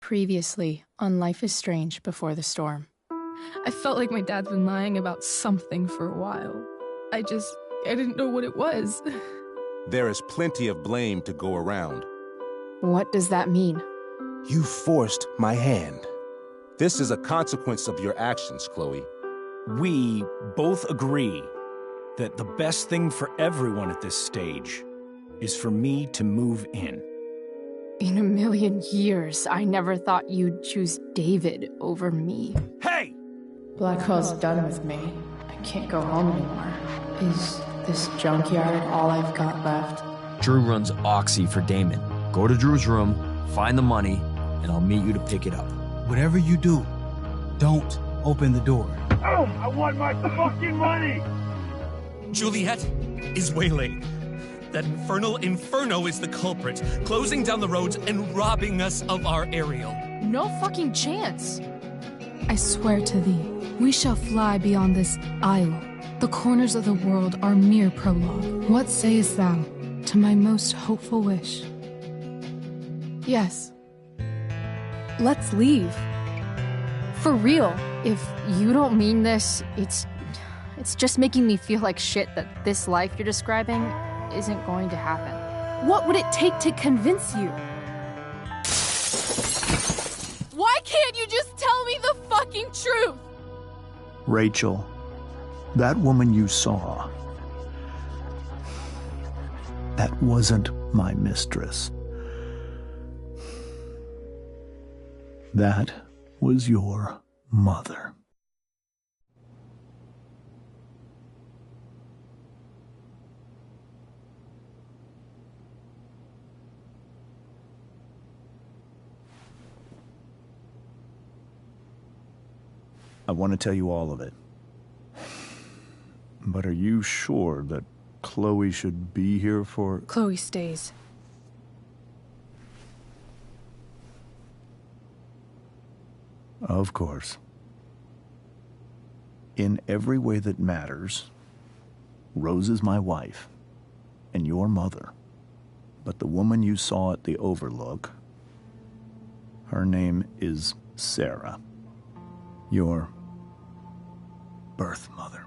Previously on Life is Strange Before the Storm. I felt like my dad's been lying about something for a while. I didn't know what it was. There is plenty of blame to go around. What does that mean? You forced my hand. This is a consequence of your actions, Chloe. We both agree that the best thing for everyone at this stage is for me to move in. In a million years, I never thought you'd choose David over me. Hey! Blackwell's done with me. I can't go home anymore. Is this junkyard all I've got left? Drew runs Oxy for Damon. Go to Drew's room, find the money, and I'll meet you to pick it up. Whatever you do, don't open the door. Oh, I want my fucking money! Juliet is waylaid. That infernal Inferno is the culprit, closing down the roads and robbing us of our Ariel. No fucking chance. I swear to thee, we shall fly beyond this isle. The corners of the world are mere prologue. What sayest thou to my most hopeful wish? Yes. Let's leave. For real. If you don't mean this, it's just making me feel like shit that this life you're describing isn't going to happen. What would it take to convince you? Why can't you just tell me the fucking truth? Rachel, that woman you saw, that wasn't my mistress. That was your mother. I want to tell you all of it. But are you sure that Chloe should be here for... Chloe stays. Of course. In every way that matters, Rose is my wife and your mother. But the woman you saw at the Overlook, her name is Sarah. Your birth mother.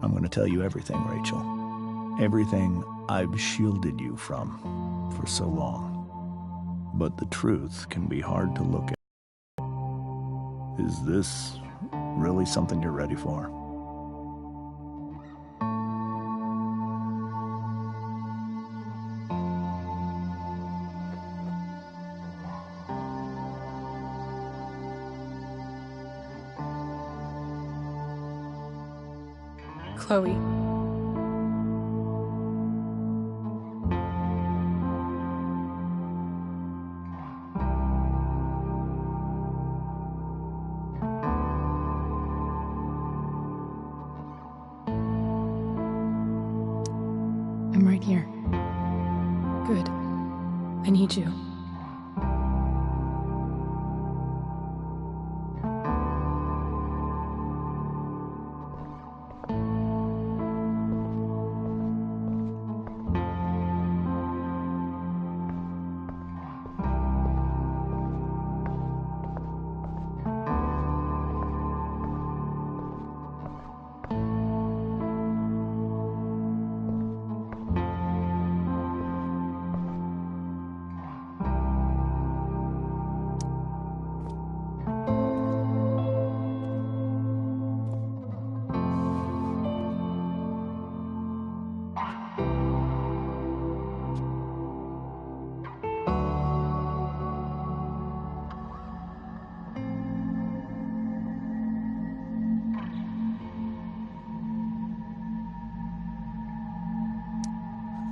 I'm going to tell you everything, Rachel. Everything I've shielded you from for so long. But the truth can be hard to look at. Is this really something you're ready for? Chloe. I'm right here. Good. I need you.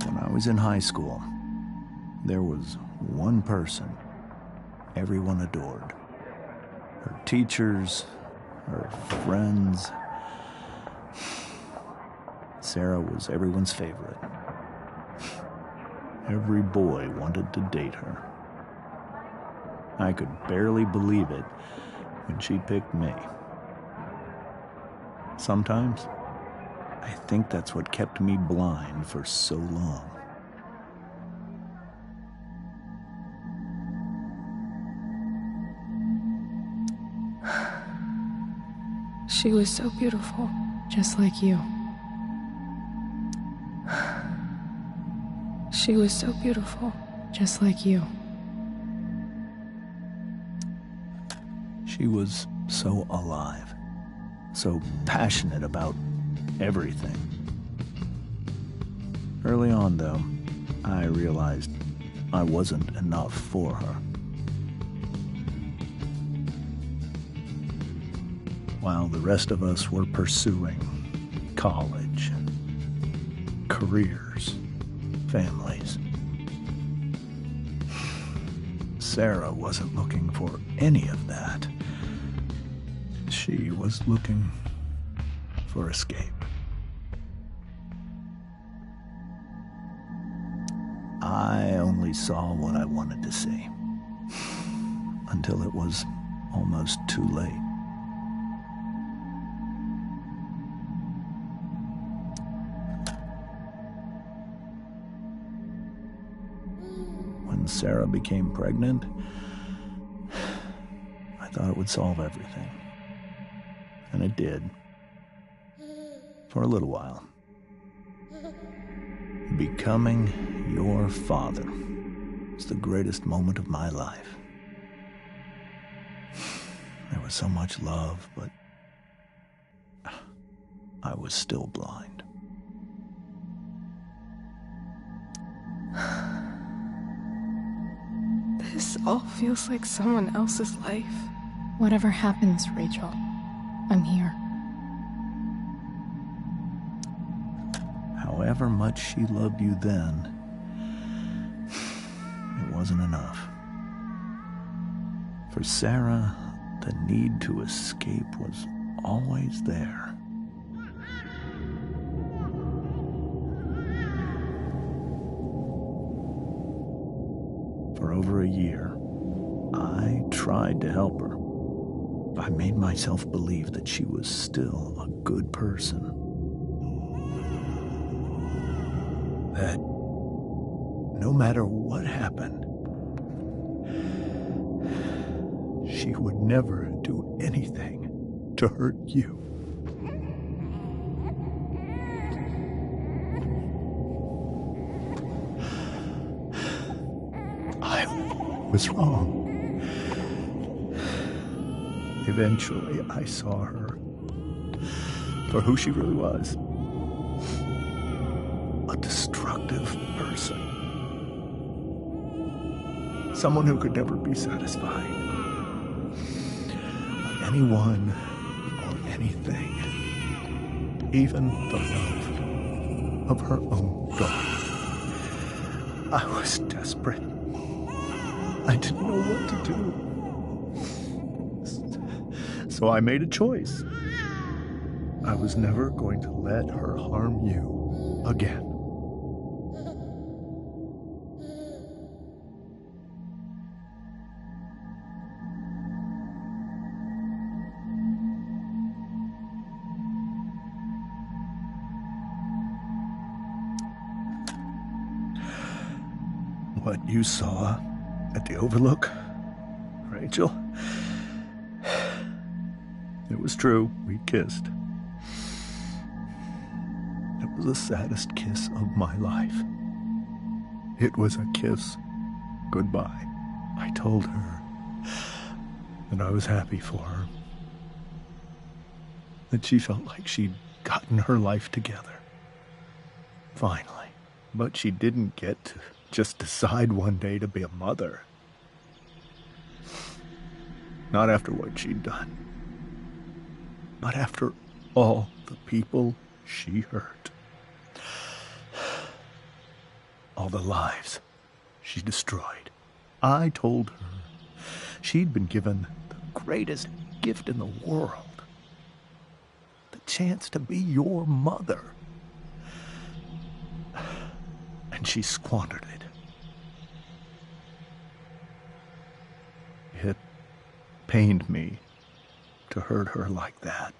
When I was in high school, there was one person everyone adored. Her teachers, her friends. Sarah was everyone's favorite. Every boy wanted to date her. I could barely believe it when she picked me. Sometimes, I think that's what kept me blind for so long. She was so beautiful, just like you. She was so beautiful, just like you. She was so alive, so passionate about everything. Early on, though, I realized I wasn't enough for her. While the rest of us were pursuing college, careers, families, Sarah wasn't looking for any of that. She was looking for escape. I only saw what I wanted to see, until it was almost too late. When Sarah became pregnant, I thought it would solve everything. And it did. For a little while. Becoming your father was the greatest moment of my life. There was so much love, but I was still blind. This all feels like someone else's life. Whatever happens, Rachel, I'm here. However much she loved you then, it wasn't enough. For Sarah, the need to escape was always there. For over a year, I tried to help her. I made myself believe that she was still a good person. That no matter what happened, she would never do anything to hurt you. I was wrong. Eventually, I saw her for who she really was. A destructive person. Someone who could never be satisfied by anyone or anything. Even the love of her own daughter. I was desperate. I didn't know what to do. So I made a choice. I was never going to let her harm you again. What you saw at the Overlook, Rachel, it was true. We kissed. It was the saddest kiss of my life. It was a kiss goodbye. I told her that I was happy for her. That she felt like she'd gotten her life together. Finally. But she didn't get to just decide one day to be a mother. Not after what she'd done. But after all the people she hurt. All the lives she destroyed. I told her she'd been given the greatest gift in the world. The chance to be your mother. And she squandered it. It pained me to hurt her like that.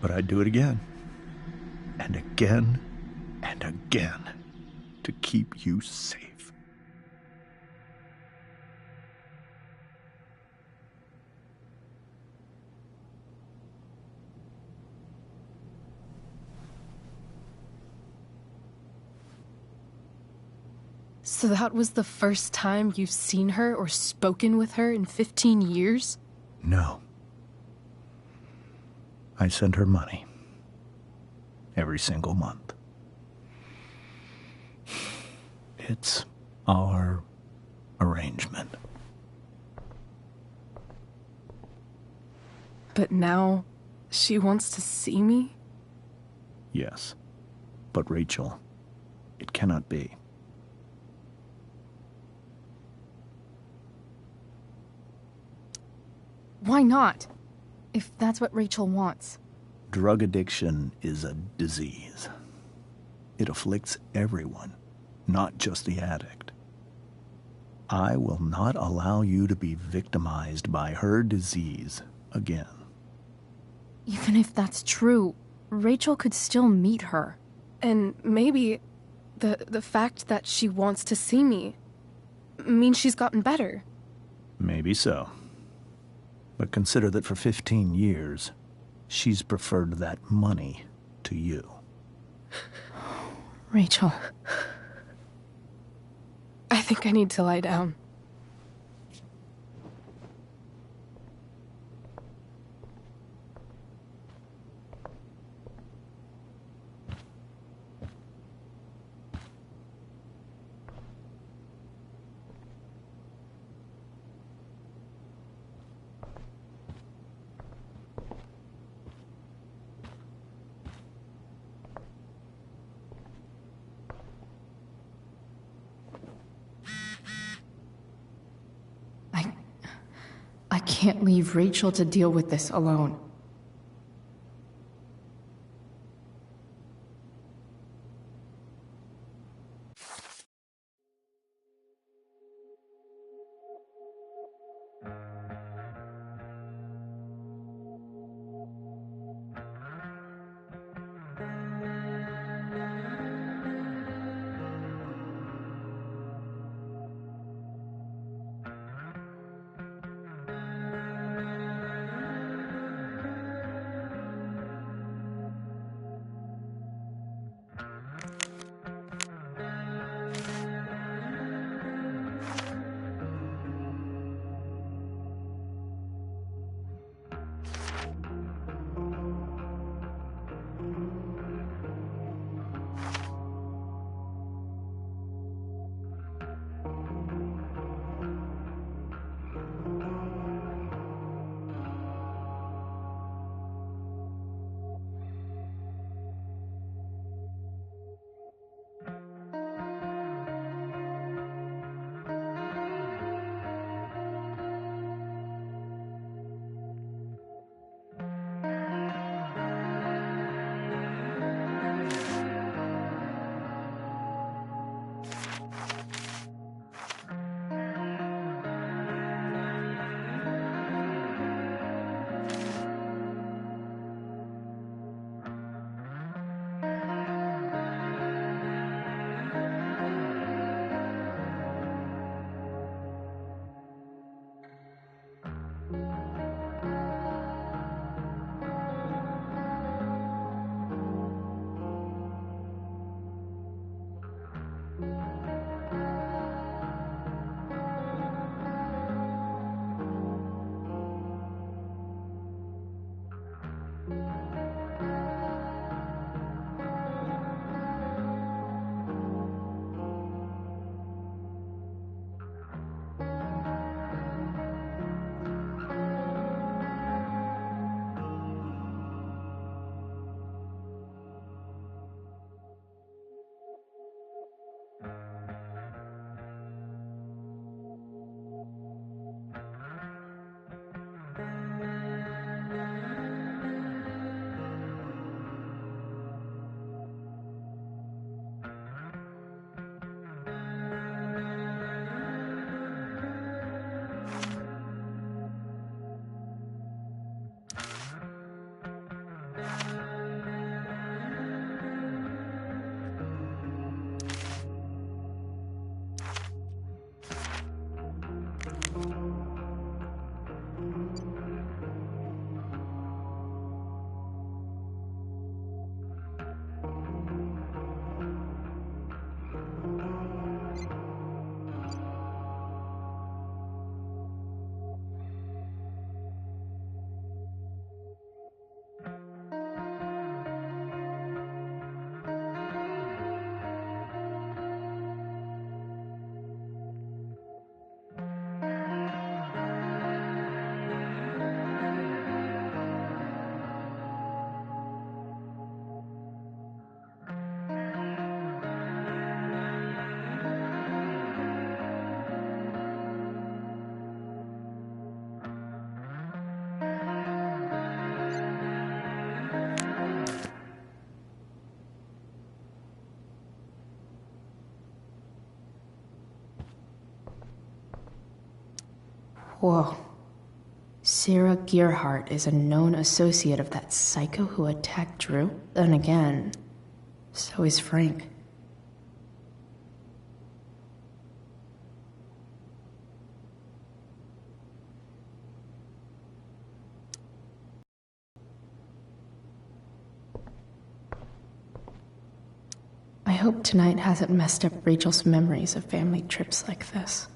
But I'd do it again, and again, and again, to keep you safe. So that was the first time you've seen her or spoken with her in 15 years? No. I send her money. Every single month. It's our arrangement. But now, she wants to see me? Yes. But Rachel, it cannot be. Why not? If that's what Rachel wants. Drug addiction is a disease. It afflicts everyone, not just the addict. I will not allow you to be victimized by her disease again. Even if that's true, Rachel could still meet her. And maybe the fact that she wants to see me means she's gotten better. Maybe so. But consider that for 15 years, she's preferred that money to you. Rachel. I think I need to lie down. I can't leave Rachel to deal with this alone. Whoa. Sarah Gearhart is a known associate of that psycho who attacked Drew? Then again, so is Frank. I hope tonight hasn't messed up Rachel's memories of family trips like this.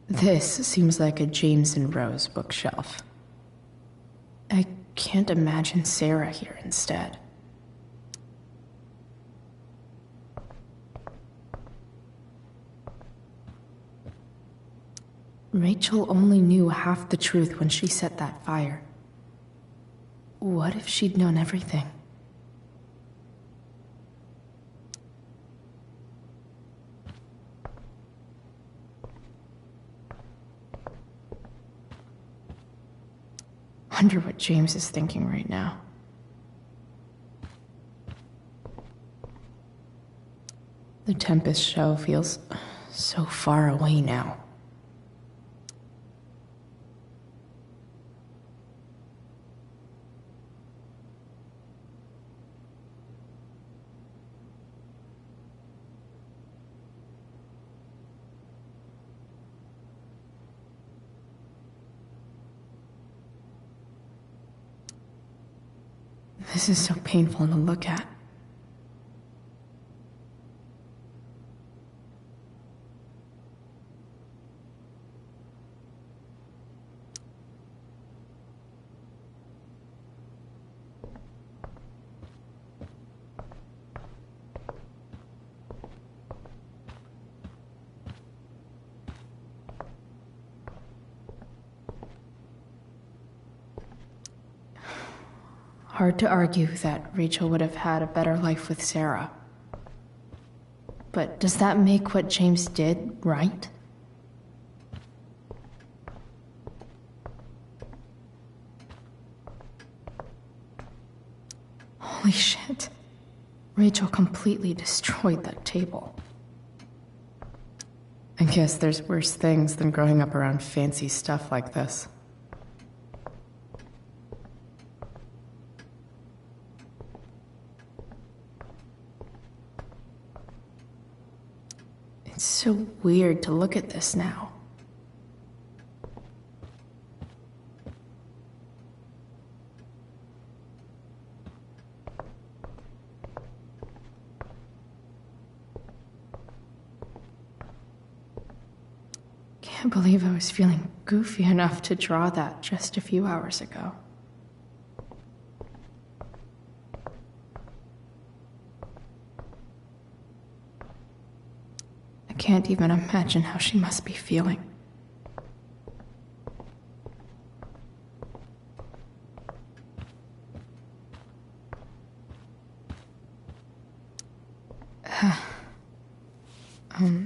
This seems like a James and Rose bookshelf. I can't imagine Sarah here instead. Rachel only knew half the truth when she set that fire. What if she'd known everything? Wonder what James is thinking right now. The Tempest show feels so far away now. This is so painful to look at. Hard to argue that Rachel would have had a better life with Sarah. But does that make what James did right? Holy shit. Rachel completely destroyed that table. I guess there's worse things than growing up around fancy stuff like this. It's so weird to look at this now. Can't believe I was feeling goofy enough to draw that just a few hours ago. I can't even imagine how she must be feeling.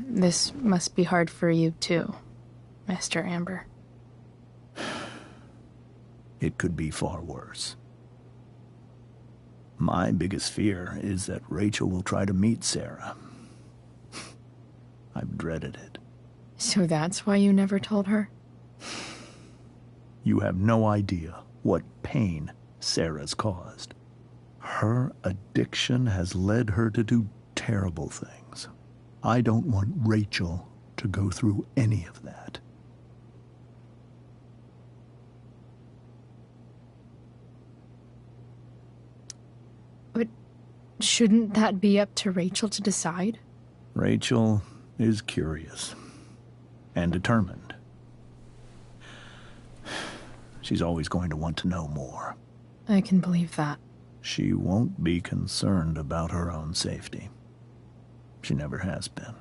This must be hard for you too, Mr. Amber. It could be far worse. My biggest fear is that Rachel will try to meet Sarah. I've dreaded it. So that's why you never told her? You have no idea what pain Sarah's caused. Her addiction has led her to do terrible things. I don't want Rachel to go through any of that. But shouldn't that be up to Rachel to decide? Rachel is curious and determined. She's always going to want to know more. I can believe that. She won't be concerned about her own safety. She never has been.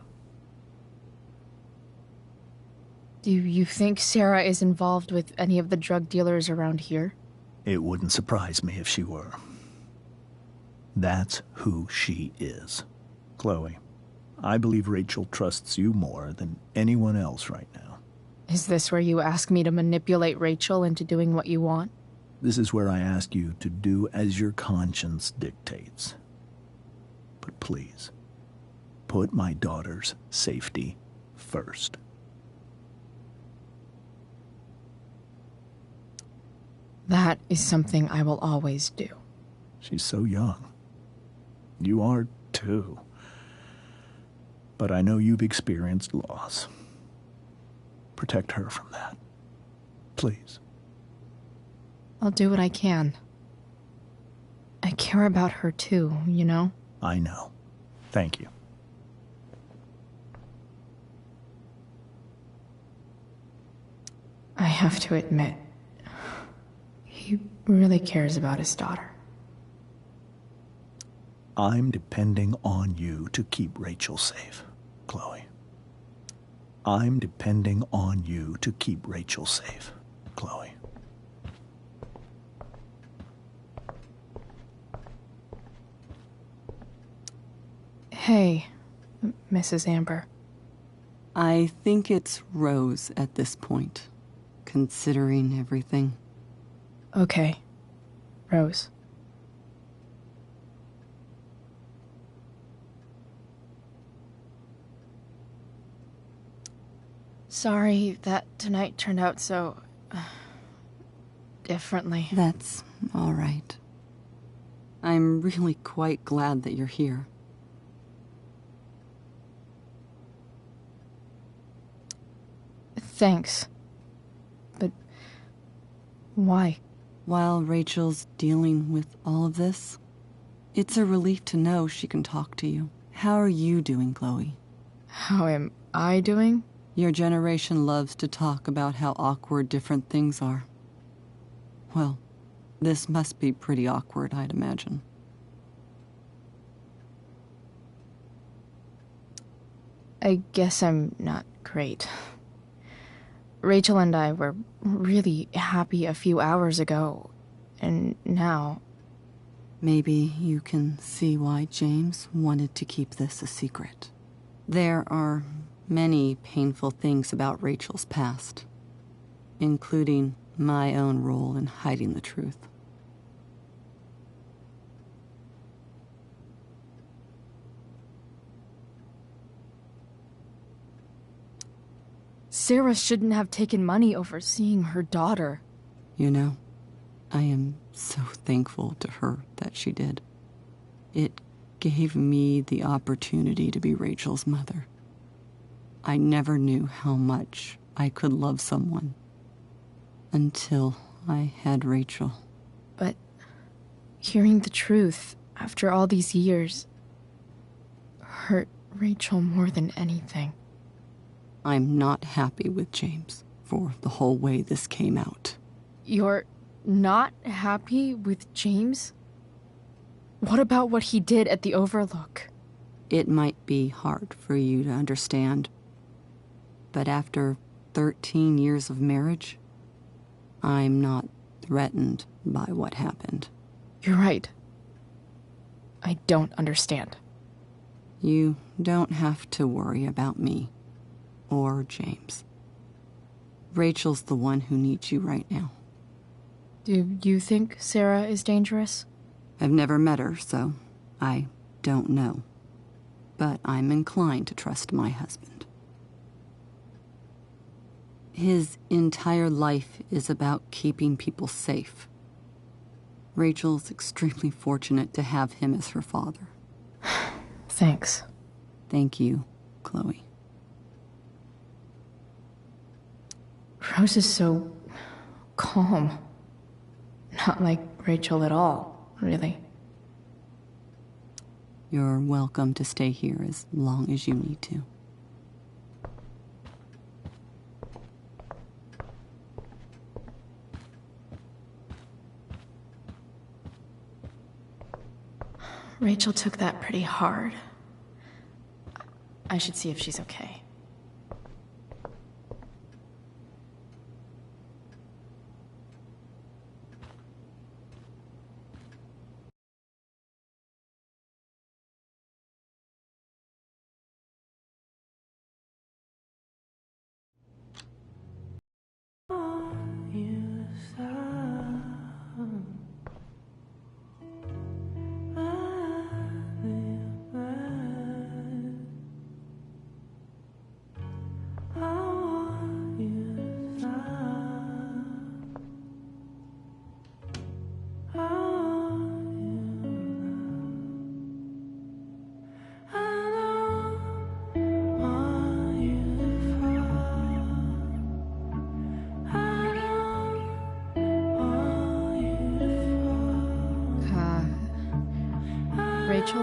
Do you think Sarah is involved with any of the drug dealers around here? It wouldn't surprise me if she were. That's who she is. Chloe, I believe Rachel trusts you more than anyone else right now. Is this where you ask me to manipulate Rachel into doing what you want? This is where I ask you to do as your conscience dictates. But please, put my daughter's safety first. That is something I will always do. She's so young. You are too. But I know you've experienced loss. Protect her from that. Please. I'll do what I can. I care about her too, you know? I know. Thank you. I have to admit, he really cares about his daughter. I'm depending on you to keep Rachel safe, Chloe. I'm depending on you to keep Rachel safe, Chloe. Hey, Mrs. Amber. I think it's Rose at this point, considering everything. Okay, Rose. Sorry that tonight turned out so... differently. That's all right. I'm really quite glad that you're here. Thanks. But why? While Rachel's dealing with all of this, it's a relief to know she can talk to you. How are you doing, Chloe? How am I doing? Your generation loves to talk about how awkward different things are. Well, this must be pretty awkward, I'd imagine. I guess I'm not great. Rachel and I were really happy a few hours ago, and now... Maybe you can see why James wanted to keep this a secret. There are many painful things about Rachel's past, including my own role in hiding the truth. Sarah shouldn't have taken money over seeing her daughter. You know, I am so thankful to her that she did. It gave me the opportunity to be Rachel's mother. I never knew how much I could love someone until I had Rachel. But hearing the truth after all these years hurt Rachel more than anything. I'm not happy with James for the whole way this came out. You're not happy with James? What about what he did at the Overlook? It might be hard for you to understand, but after 13 years of marriage, I'm not threatened by what happened. You're right. I don't understand. You don't have to worry about me or James. Rachel's the one who needs you right now. Do you think Sarah is dangerous? I've never met her, so I don't know. But I'm inclined to trust my husband. His entire life is about keeping people safe. Rachel's extremely fortunate to have him as her father. Thanks. Thank you, Chloe. Rose is so calm. Not like Rachel at all, really. You're welcome to stay here as long as you need to. Rachel took that pretty hard. I should see if she's okay. Rachel?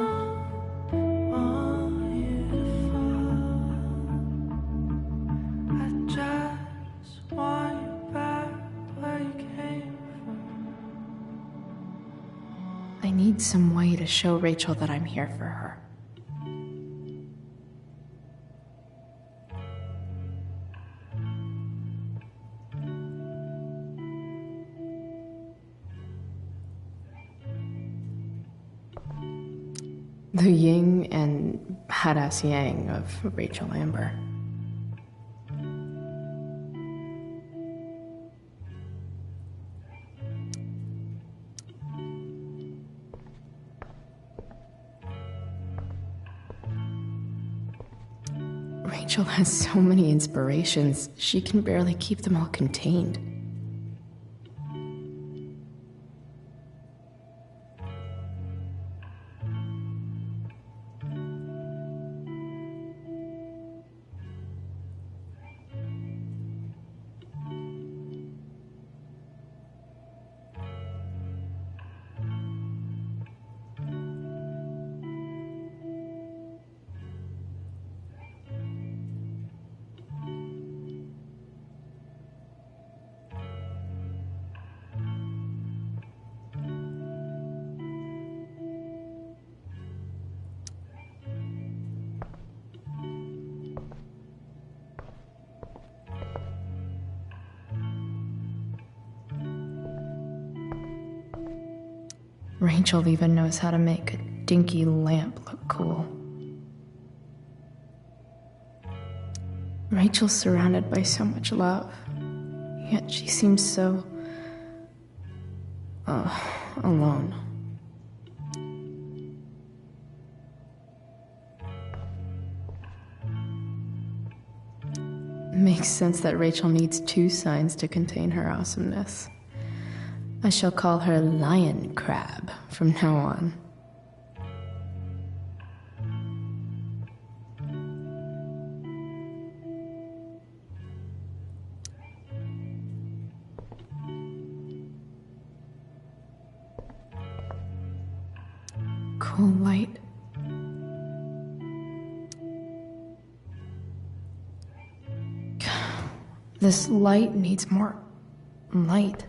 I need some way to show Rachel that I'm here for her. The yin and badass yang of Rachel Amber. Rachel has so many inspirations, she can barely keep them all contained. Rachel even knows how to make a dinky lamp look cool. Rachel's surrounded by so much love, yet she seems so... alone. Makes sense that Rachel needs two signs to contain her awesomeness. I shall call her Lion Crab from now on. Cool light. This light needs more light.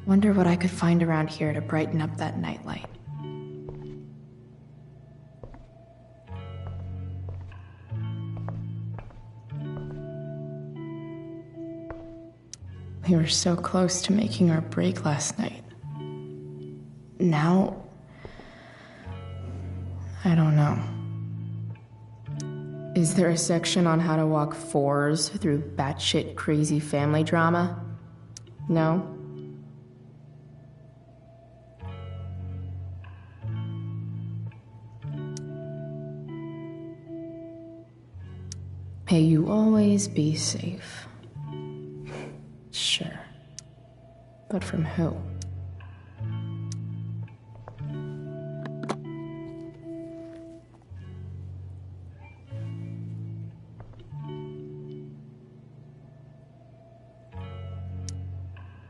Wonder what I could find around here to brighten up that nightlight. We were so close to making our break last night. Now, I don't know. Is there a section on how to walk fours through batshit crazy family drama? No? May you always be safe. Sure. But from who?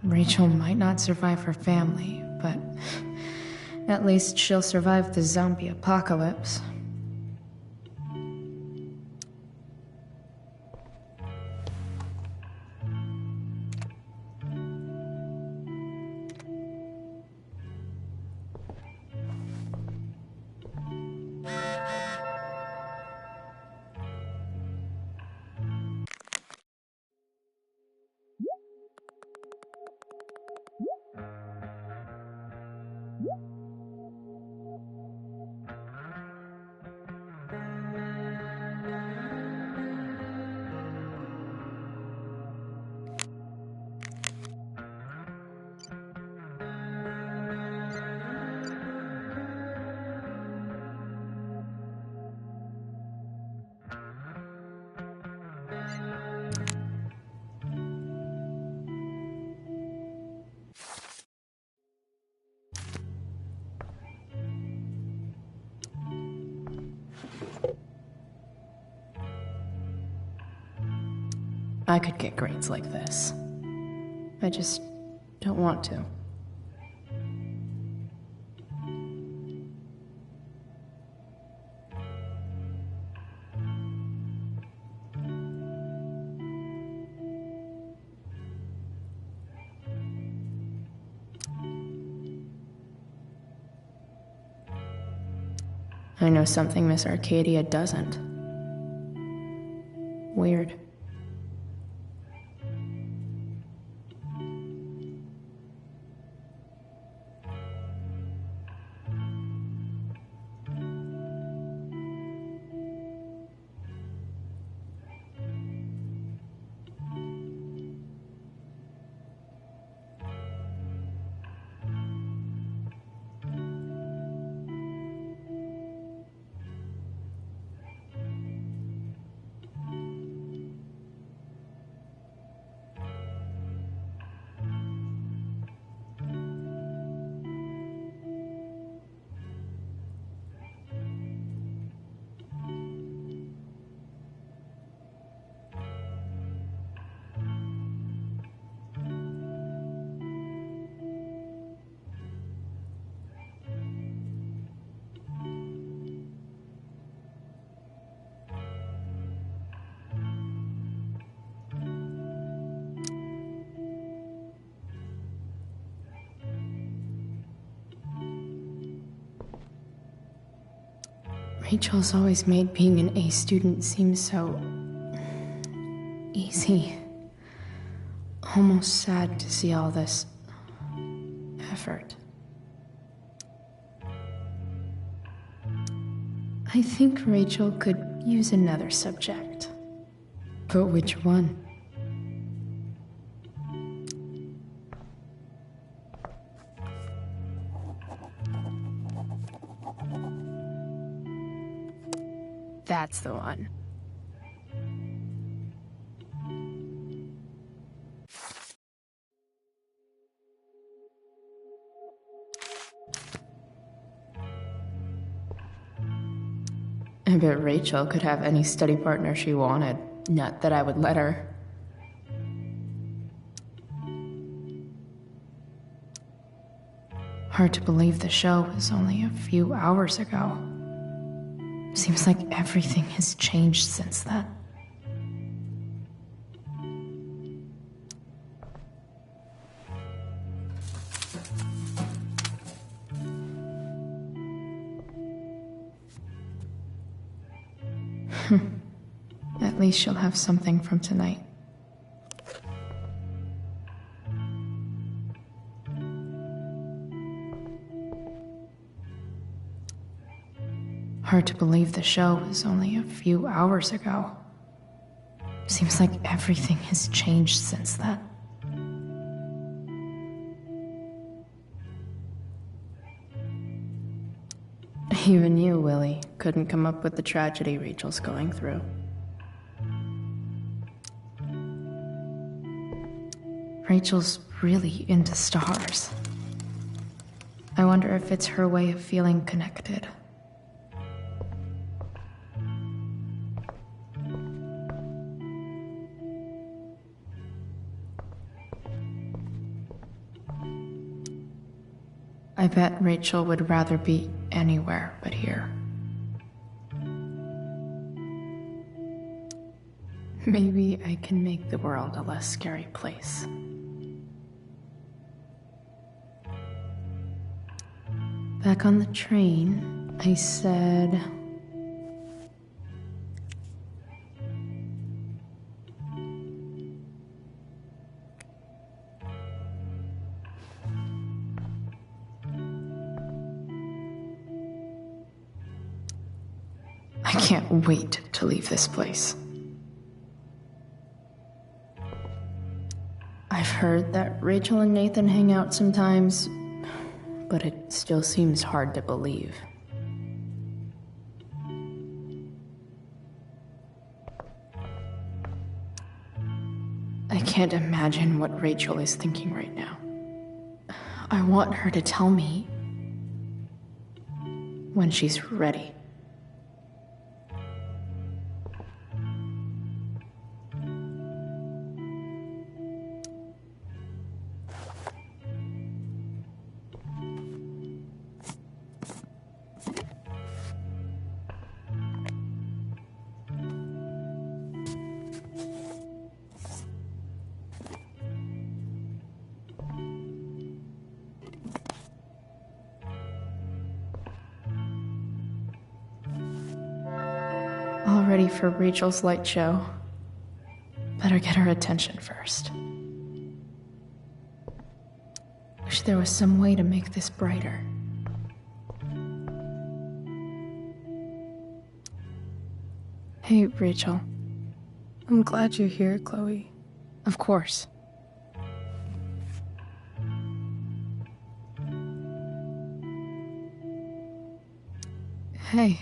Rachel might not survive her family, but at least she'll survive the zombie apocalypse. I could get grades like this. I just don't want to. I know something Miss Arcadia doesn't. Weird. Rachel's always made being an A student seem so easy. Almost sad to see all this effort. I think Rachel could use another subject. But which one? That's the one. I bet Rachel could have any study partner she wanted. Not that I would let her. Hard to believe the show was only a few hours ago. Seems like everything has changed since then. At least she'll have something from tonight. Hard to believe the show was only a few hours ago. Seems like everything has changed since then. Even you, Willie, couldn't come up with the tragedy Rachel's going through. Rachel's really into stars. I wonder if it's her way of feeling connected. I bet Rachel would rather be anywhere but here. Maybe I can make the world a less scary place. Back on the train, I said... I can't wait to leave this place. I've heard that Rachel and Nathan hang out sometimes, but it still seems hard to believe. I can't imagine what Rachel is thinking right now. I want her to tell me when she's ready. All ready for Rachel's light show. Better get her attention first. Wish there was some way to make this brighter. Hey, Rachel. I'm glad you're here, Chloe. Of course. Hey.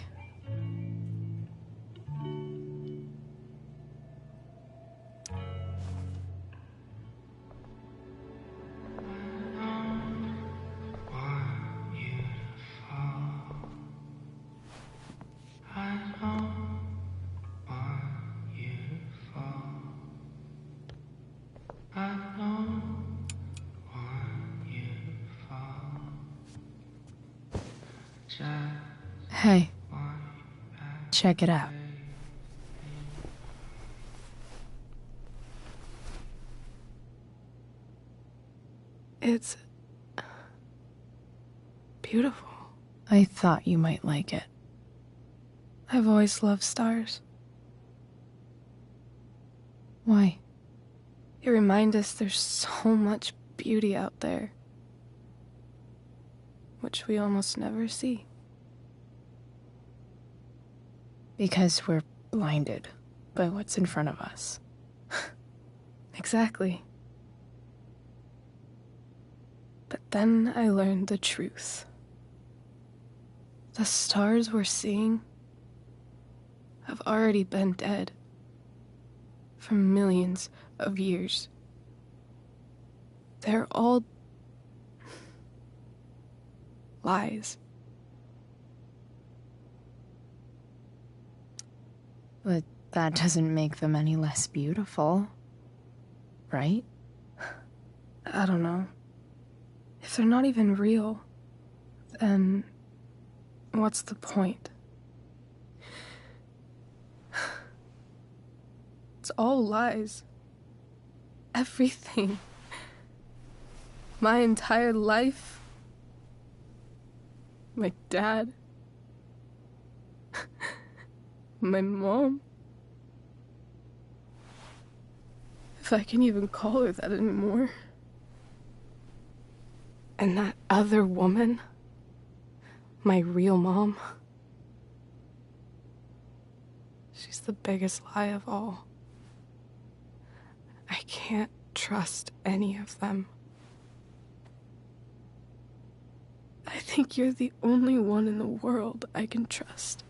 Hey, check it out. It's beautiful. I thought you might like it. I've always loved stars. Why? They remind us there's so much beauty out there, which we almost never see. Because we're blinded by what's in front of us. Exactly. But then I learned the truth. The stars we're seeing have already been dead for millions of years. They're all lies. But that doesn't make them any less beautiful, right? I don't know. If they're not even real, then what's the point? It's all lies. Everything. My entire life. My dad. My mom. If I can even call her that anymore. And that other woman. My real mom. She's the biggest lie of all. I can't trust any of them. I think you're the only one in the world I can trust.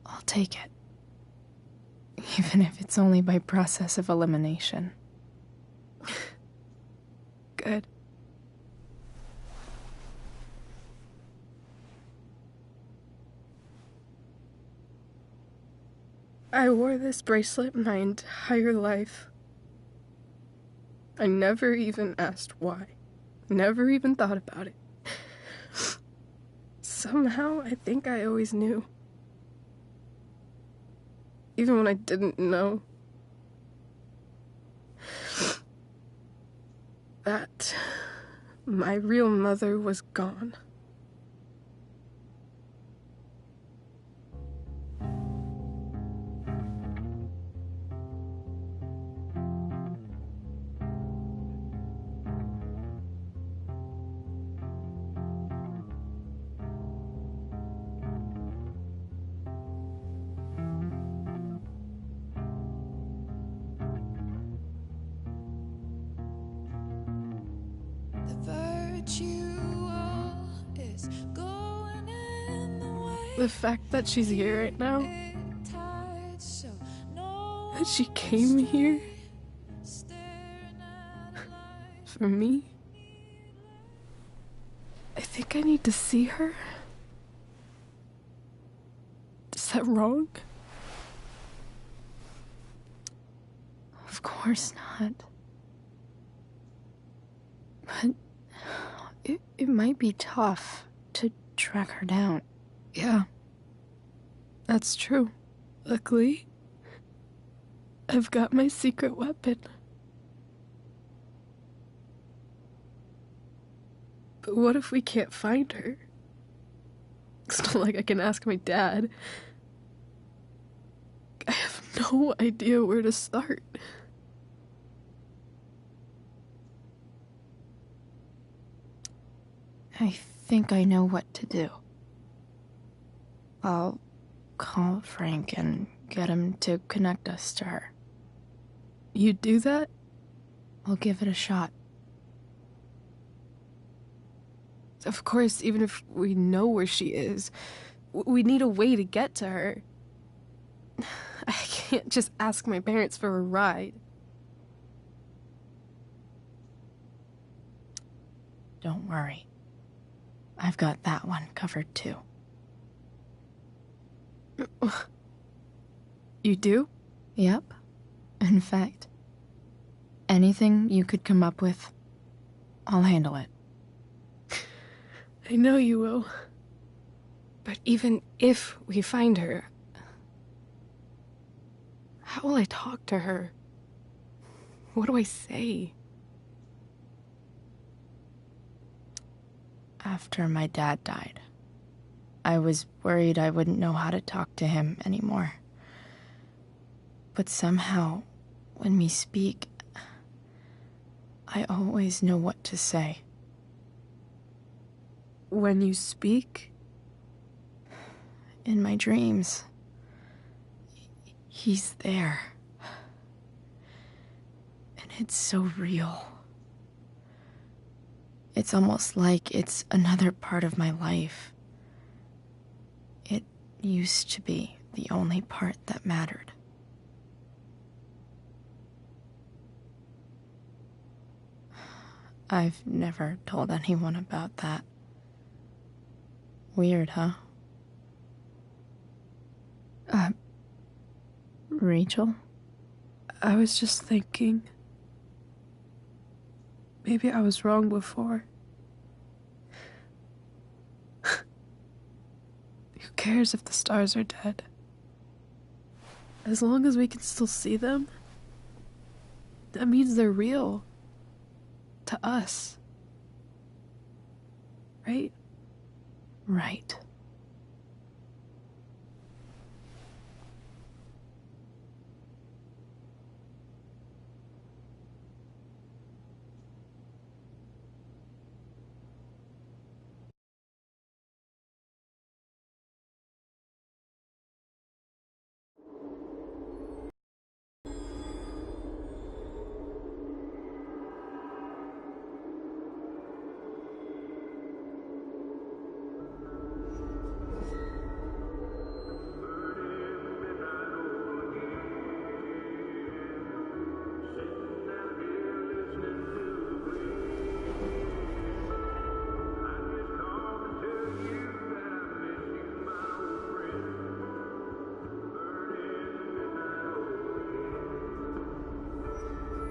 I'll take it. Even if it's only by process of elimination. Good. I wore this bracelet my entire life. I never even asked why. Never even thought about it. Somehow, I think I always knew. Even when I didn't know. That my real mother was gone. The fact that she's here right now, that she came here for me, I think I need to see her. Is that wrong? Of course not. But it might be tough to track her down. Yeah, that's true. Luckily, I've got my secret weapon. But what if we can't find her? It's not like I can ask my dad. I have no idea where to start. I think I know what to do. I'll call Frank and get him to connect us to her. You do that? I'll give it a shot. Of course, even if we know where she is, we need a way to get to her. I can't just ask my parents for a ride. Don't worry. I've got that one covered too. You do? Yep. In fact, anything you could come up with, I'll handle it. I know you will. But even if we find her, how will I talk to her? What do I say? After my dad died, I was worried I wouldn't know how to talk to him anymore. But somehow, when we speak, I always know what to say. When you speak? In my dreams. He's there. And it's so real. It's almost like it's another part of my life. It used to be the only part that mattered. I've never told anyone about that. Weird, huh? Rachel? I was just thinking. Maybe I was wrong before. Who cares if the stars are dead? As long as we can still see them, that means they're real. To us. Right? Right.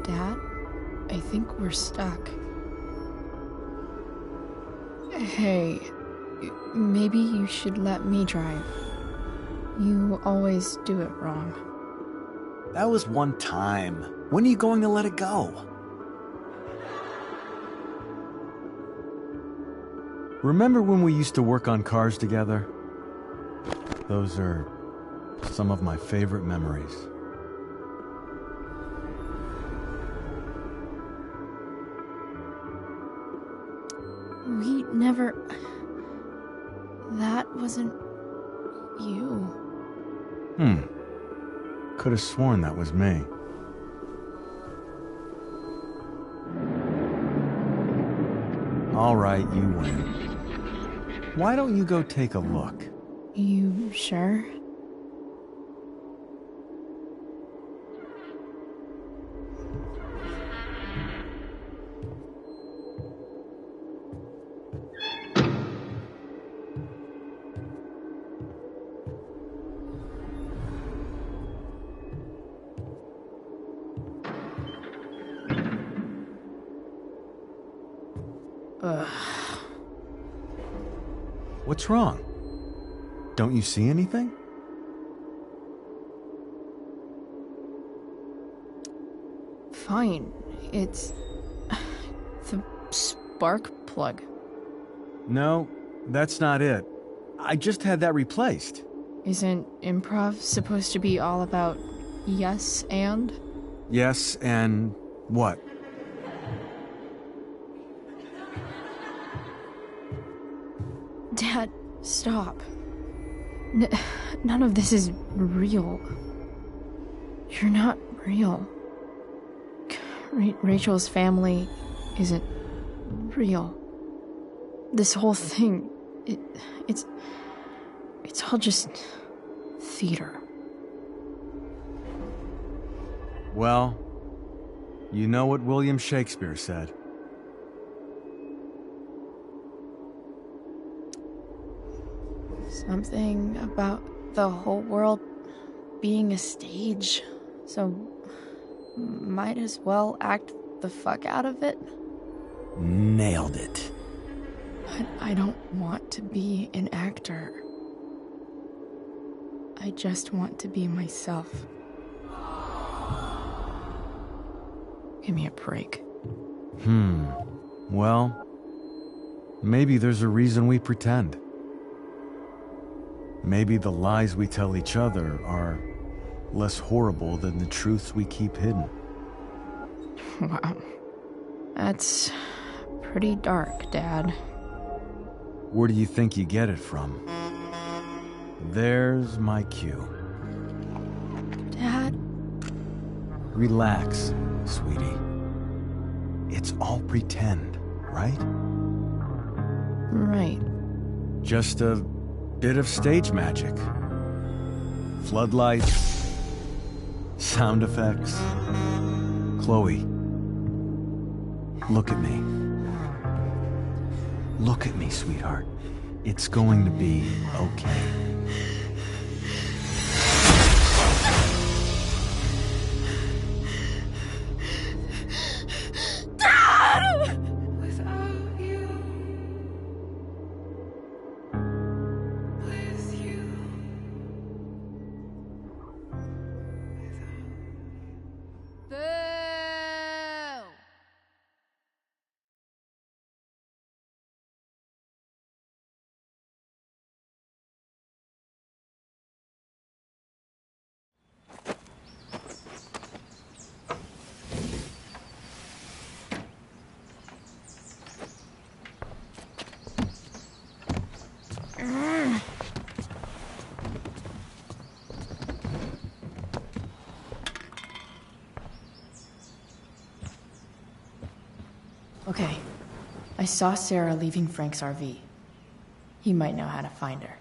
Dad, I think we're stuck. Hey, maybe you should let me drive. You always do it wrong. That was one time. When are you going to let it go? Remember when we used to work on cars together? Those are some of my favorite memories. We never... That wasn't... you. Could have sworn that was me. All right, you win. Why don't you go take a look? You sure? What's wrong? Don't you see anything? Fine. It's... the spark plug. No, that's not it. I just had that replaced. Isn't improv supposed to be all about yes and? Yes, and what? Dad, stop. None of this is real. You're not real. Rachel's family isn't real. This whole thing, it's all just theater. Well, you know what William Shakespeare said. Something about the whole world being a stage, so might as well act the fuck out of it. Nailed it. But I don't want to be an actor. I just want to be myself. Give me a break. Well, maybe there's a reason we pretend. Maybe the lies we tell each other are less horrible than the truths we keep hidden. Wow. That's pretty dark, Dad. Where do you think you get it from? There's my cue. Dad? Relax, sweetie. It's all pretend, right? Right. Just a bit of stage magic. Floodlights, sound effects. Chloe, look at me. Look at me, sweetheart. It's going to be okay. Dad! Okay. I saw Sarah leaving Frank's RV. He might know how to find her.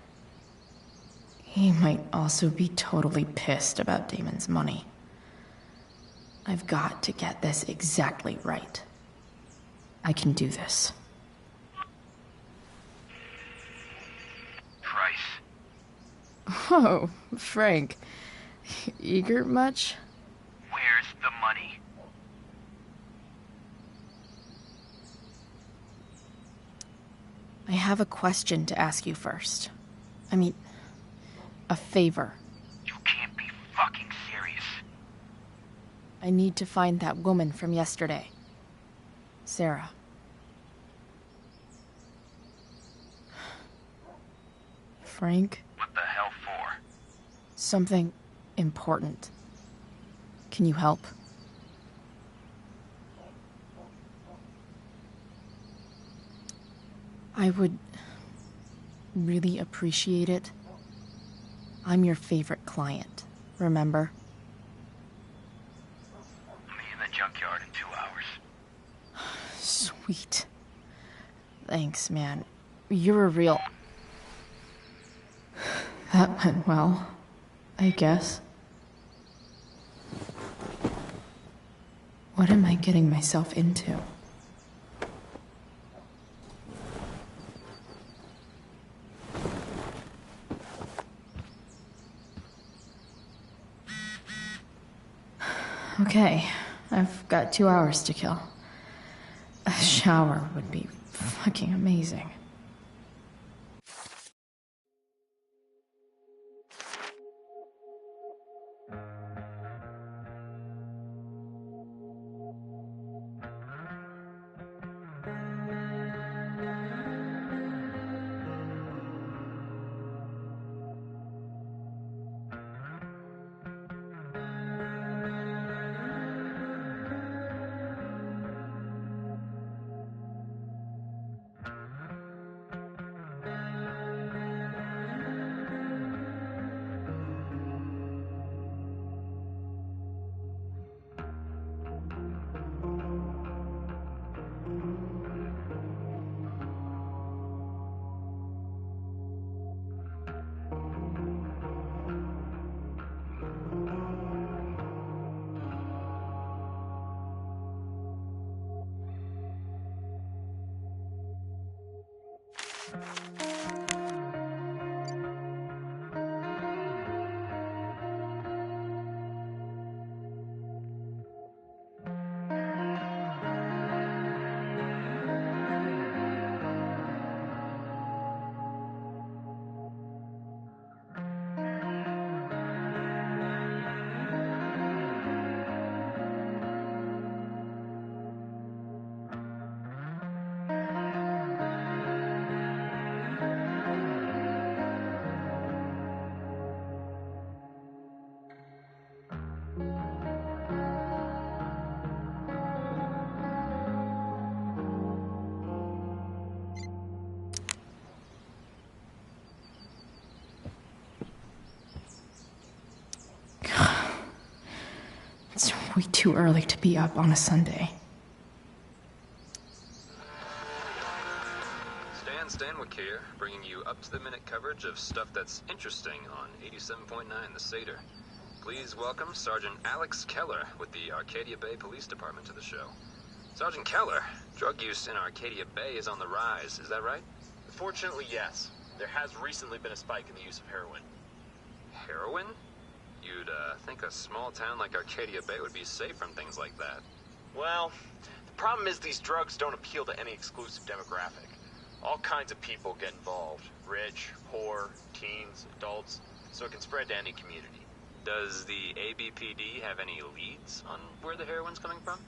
He might also be totally pissed about Damon's money. I've got to get this exactly right. I can do this. Price. Oh, Frank. Eager much? Where's the money? I have a question to ask you first. I mean, a favor. You can't be fucking serious. I need to find that woman from yesterday. Sarah. Frank? What the hell for? Something important. Can you help? I would really appreciate it. I'm your favorite client, remember? I'll be in the junkyard in 2 hours. Sweet. Thanks, man. You're a real... That went well, I guess. What am I getting myself into? Okay, I've got 2 hours to kill. A shower would be fucking amazing. too early to be up on a Sunday. Stan Stanwyck here, bringing you up-to-the-minute coverage of stuff that's interesting on 87.9 The Seder. Please welcome Sergeant Alex Keller with the Arcadia Bay Police Department to the show. Sergeant Keller, drug use in Arcadia Bay is on the rise, is that right? Fortunately, yes. There has recently been a spike in the use of heroin. Heroin? You'd think a small town like Arcadia Bay would be safe from things like that. Well, the problem is these drugs don't appeal to any exclusive demographic. All kinds of people get involved. Rich, poor, teens, adults, so it can spread to any community. Does the ABPD have any leads on where the heroin's coming from?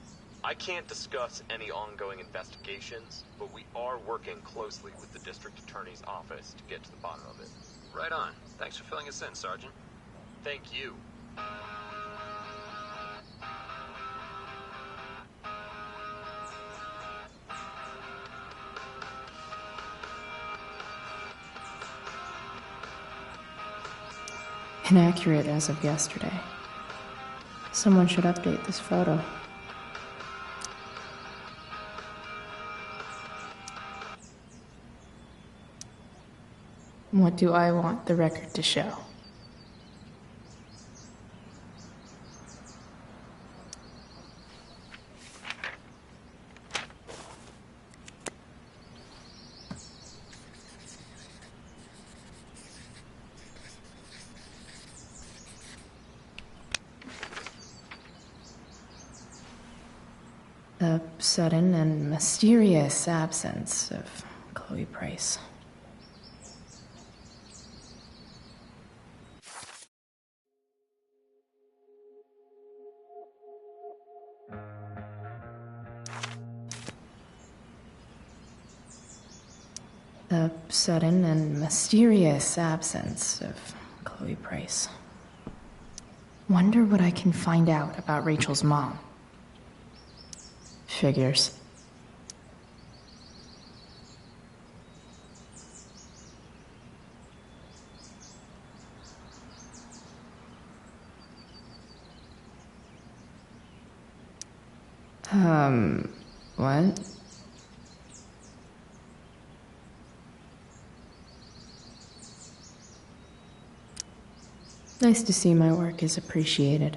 I can't discuss any ongoing investigations, but we are working closely with the district attorney's office to get to the bottom of it. Right on. Thanks for filling us in, Sergeant. Thank you. Inaccurate as of yesterday. Someone should update this photo. What do I want the record to show? The sudden and mysterious absence of Chloe Price. The sudden and mysterious absence of Chloe Price. Wonder what I can find out about Rachel's mom. Figures. What? Nice to see my work is appreciated.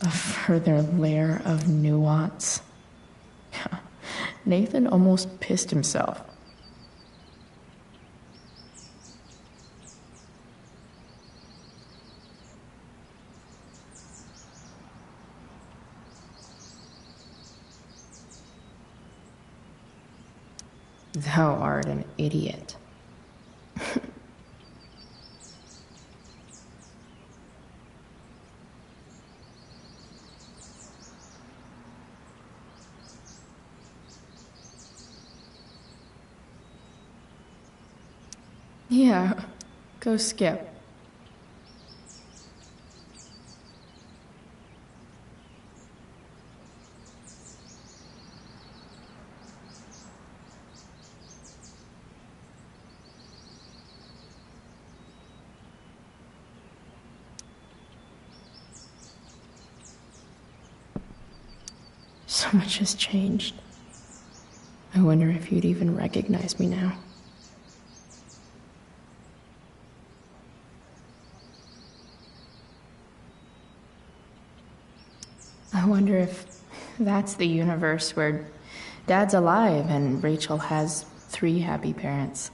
A further layer of nuance. Nathan almost pissed himself. Thou art an idiot. Yeah, go skip. So much has changed. I wonder if you'd even recognize me now. I wonder if that's the universe where Dad's alive and Rachel has 3 happy parents.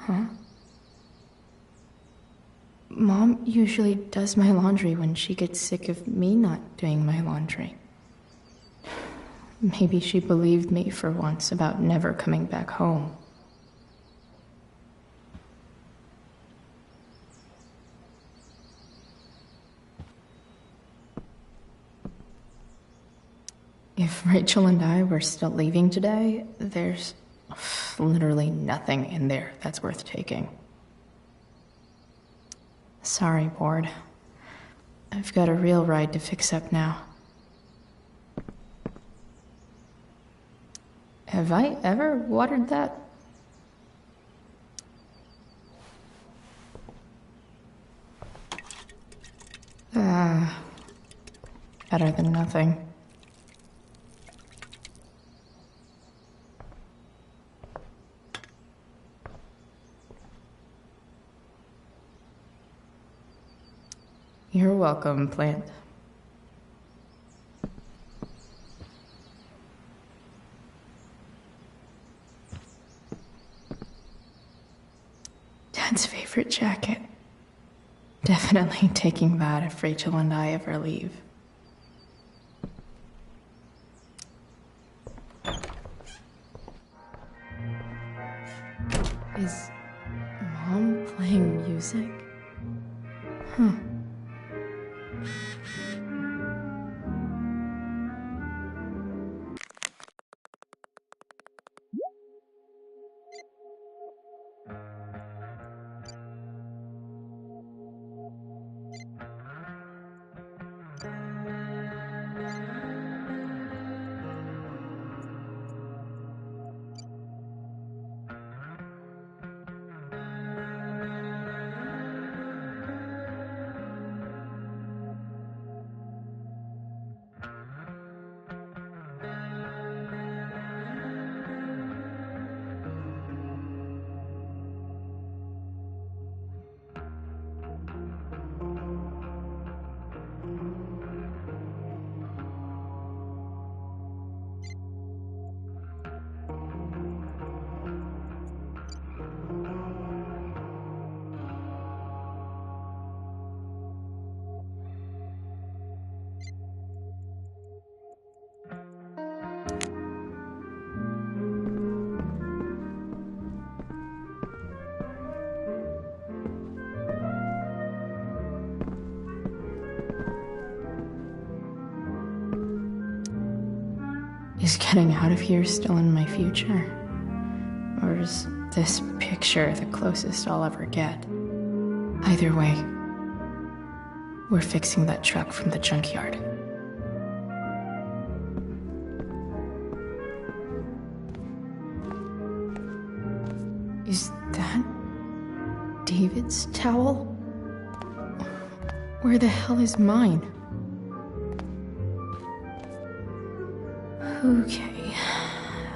Huh? Mom usually does my laundry when she gets sick of me not doing my laundry. Maybe she believed me for once about never coming back home. If Rachel and I were still leaving today, there's literally nothing in there that's worth taking. Sorry, Ward. I've got a real ride to fix up now. Have I ever watered that? Better than nothing. You're welcome, plant. Dad's favorite jacket. Definitely taking that if Rachel and I ever leave. Is Mom playing music? Huh. Is getting out of here still in my future? Or is this picture the closest I'll ever get? Either way, we're fixing that truck from the junkyard. Is that David's towel? Where the hell is mine? Okay,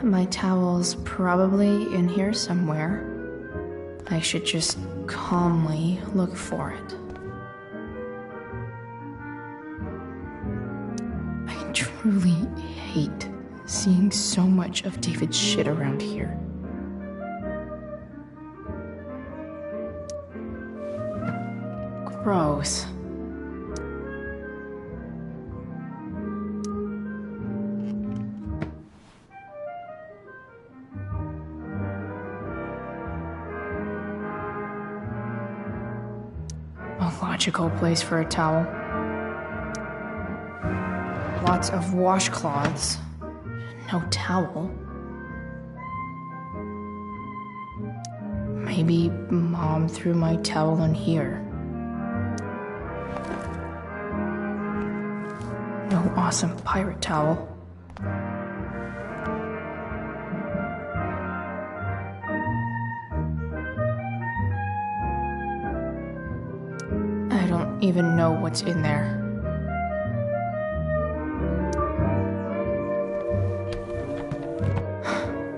my towel's probably in here somewhere. I should just calmly look for it. I truly hate seeing so much of David's shit around here. Gross. Logical place for a towel. Lots of washcloths. No towel. Maybe Mom threw my towel in here. No awesome pirate towel. I don't even know what's in there.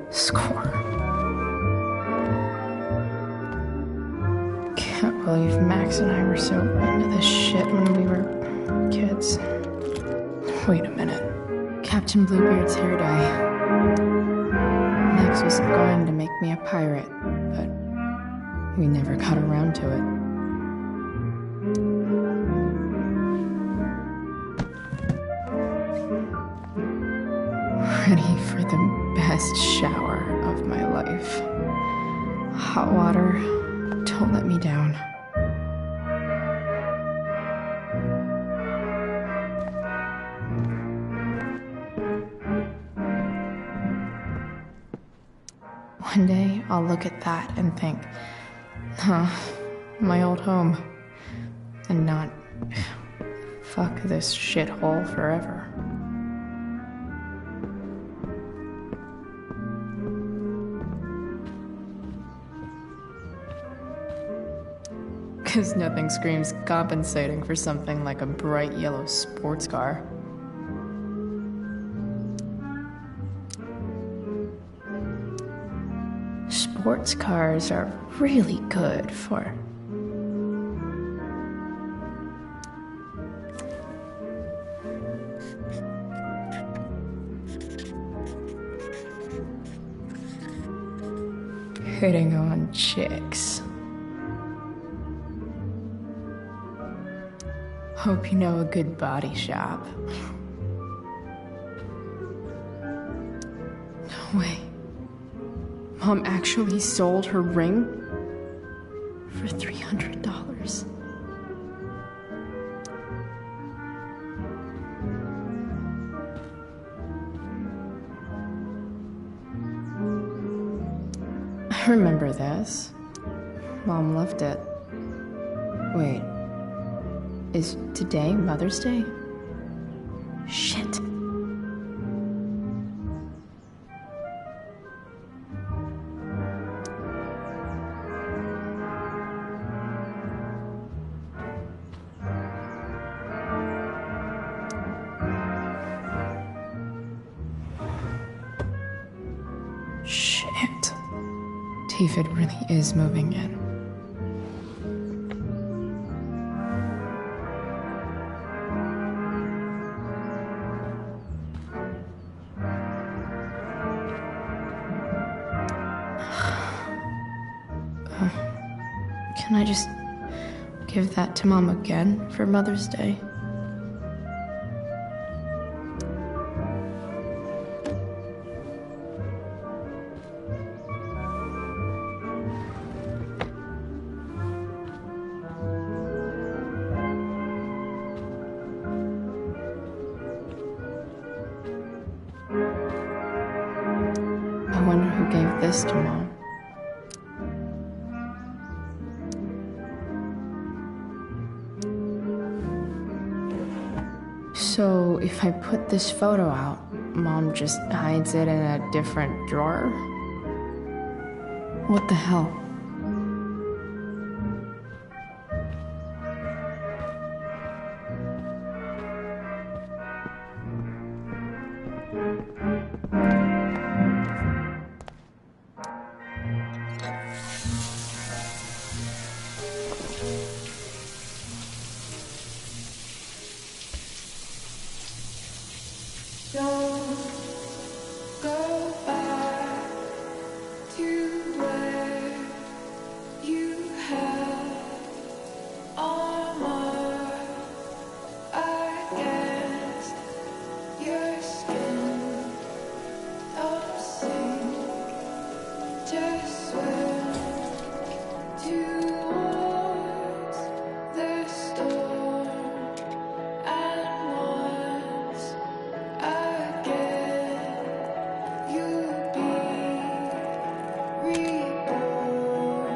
Score. Can't believe Max and I were so into this shit when we were kids. Wait a minute. Captain Bluebeard's hair dye. Max was going to make me a pirate, but we never got around to it. Ready for the best shower of my life. Hot water, don't let me down. One day, I'll look at that and think, huh, my old home. And not, fuck this shithole forever. Because nothing screams compensating for something like a bright yellow sports car. Sports cars are really good for hitting on chicks. Hope you know a good body shop. No way. Mom actually sold her ring for $300. I remember this. Mom left it. Wait. Is today Mother's Day? Shit. Shit. David really is moving in. Can I just give that to Mom again for Mother's Day? I wonder who gave this to Mom. So, if I put this photo out, Mom just hides it in a different drawer? What the hell? Don't go back to where you had armor against your skin. Don't sink, just swim towards the storm. And once again, you'll be reborn,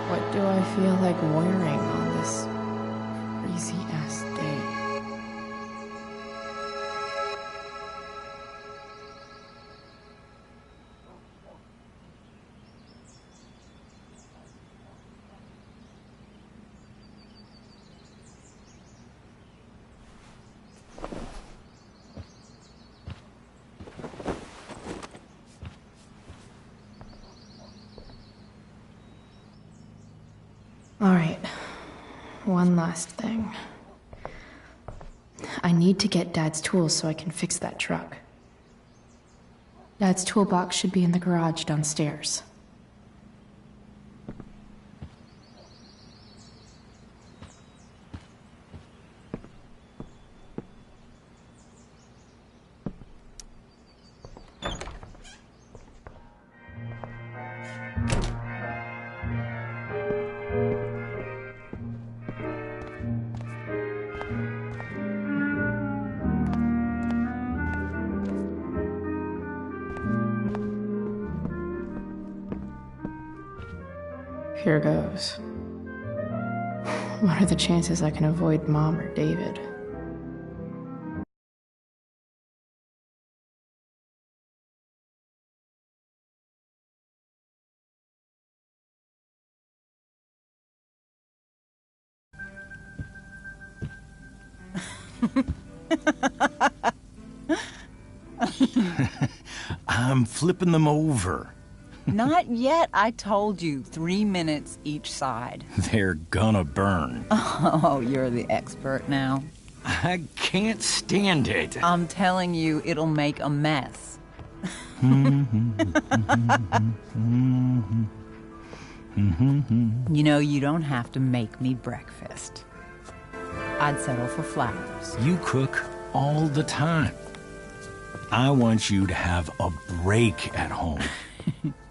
What do I feel like wearing on this crazy ass day? Alright. One last thing. I need to get Dad's tools so I can fix that truck. Dad's toolbox should be in the garage downstairs. Here goes. What are the chances I can avoid Mom or David? I'm flipping them over. Not yet. I told you, 3 minutes each side. They're gonna burn. Oh, you're the expert now. I can't stand it. I'm telling you, it'll make a mess. You know, you don't have to make me breakfast. I'd settle for flowers. You cook all the time. I want you to have a break at home.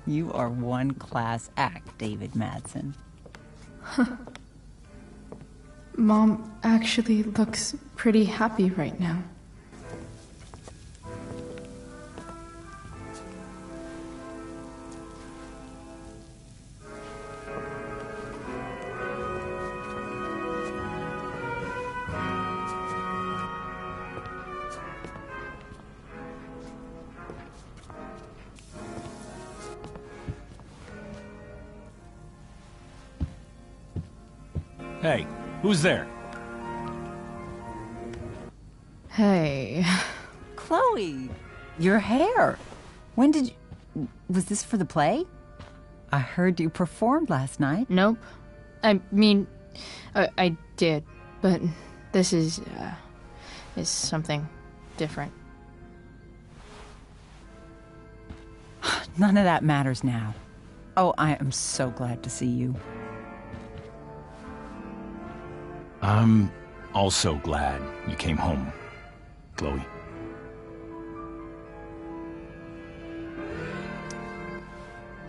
You are one class act, David Madsen. Mom actually looks pretty happy right now. Hey, who's there? Hey. Chloe, your hair. When did you... Was this for the play? I heard you performed last night. Nope. I mean, I did, but this is something different. None of that matters now. Oh, I am so glad to see you. I'm also glad you came home, Chloe.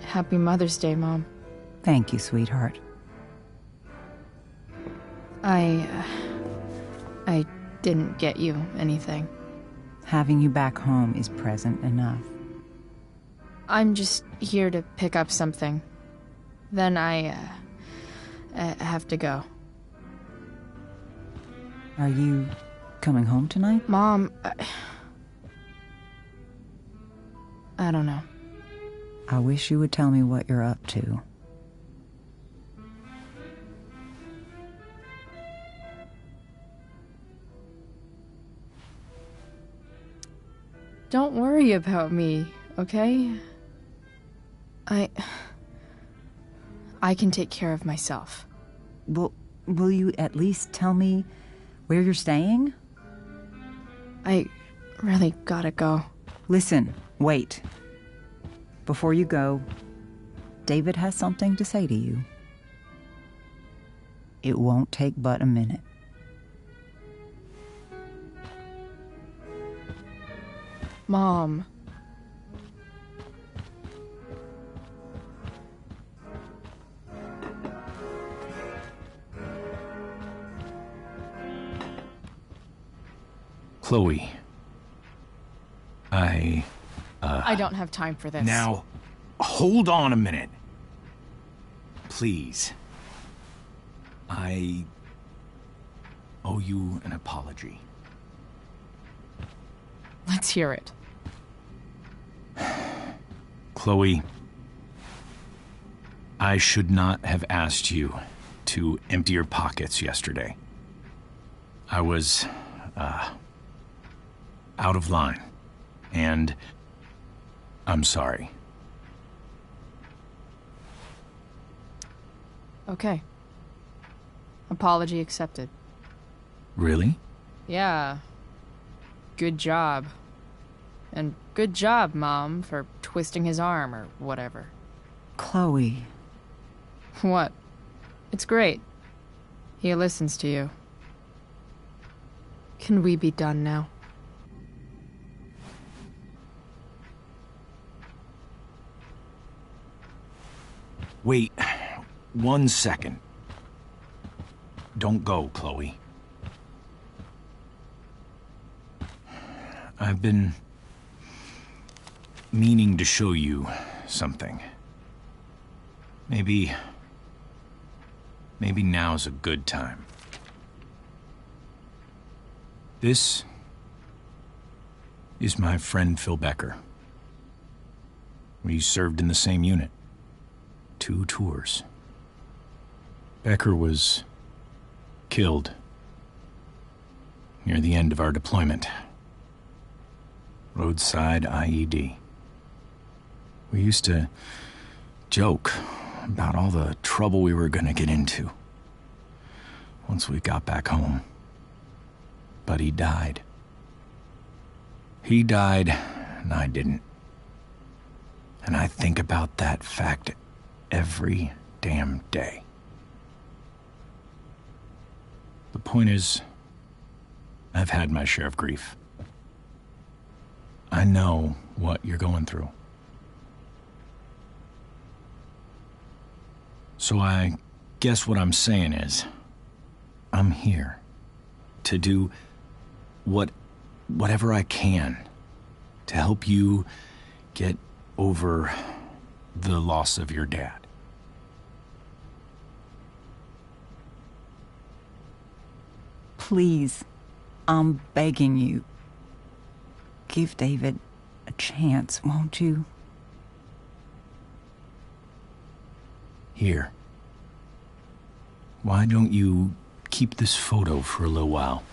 Happy Mother's Day, Mom. Thank you, sweetheart. I didn't get you anything. Having you back home is present enough. I'm just here to pick up something. Then I have to go. Are you coming home tonight? Mom, I don't know. I wish you would tell me what you're up to. Don't worry about me, okay? I can take care of myself. Will you at least tell me where you're staying? I really gotta go. Listen, wait. Before you go, David has something to say to you. It won't take but a minute. Mom. Chloe. I don't have time for this. Now, hold on a minute. Please. I owe you an apology. Let's hear it. Chloe, I should not have asked you to empty your pockets yesterday. I was, out of line, and I'm sorry. Okay. Apology accepted. Really? Yeah. Good job. And good job, Mom, for twisting his arm or whatever. Chloe. What? It's great. He listens to you. Can we be done now? Wait 1 second. Don't go, Chloe. I've been meaning to show you something. Maybe now's a good time. This is my friend Phil Becker. We served in the same unit. 2 tours. Becker was killed near the end of our deployment. Roadside IED. We used to joke about all the trouble we were gonna get into once we got back home. But he died. He died, and I didn't. And I think about that fact every damn day. The point is, I've had my share of grief. I know what you're going through. So I guess what I'm saying is, I'm here to do whatever I can to help you get over the loss of your dad. Please, I'm begging you. Give David a chance, won't you? Here. Why don't you keep this photo for a little while?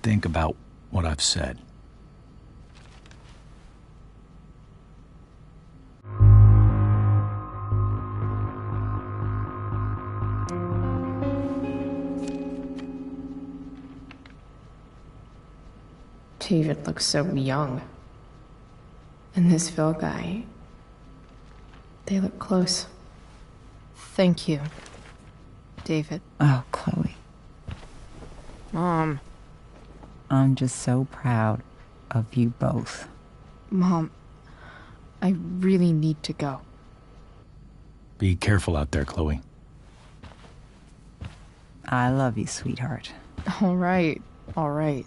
Think about what I've said. David looks so young. And this Phil guy, they look close. Thank you, David. Oh, Chloe. Mom. I'm just so proud of you both. Mom, I really need to go. Be careful out there, Chloe. I love you, sweetheart. All right, all right.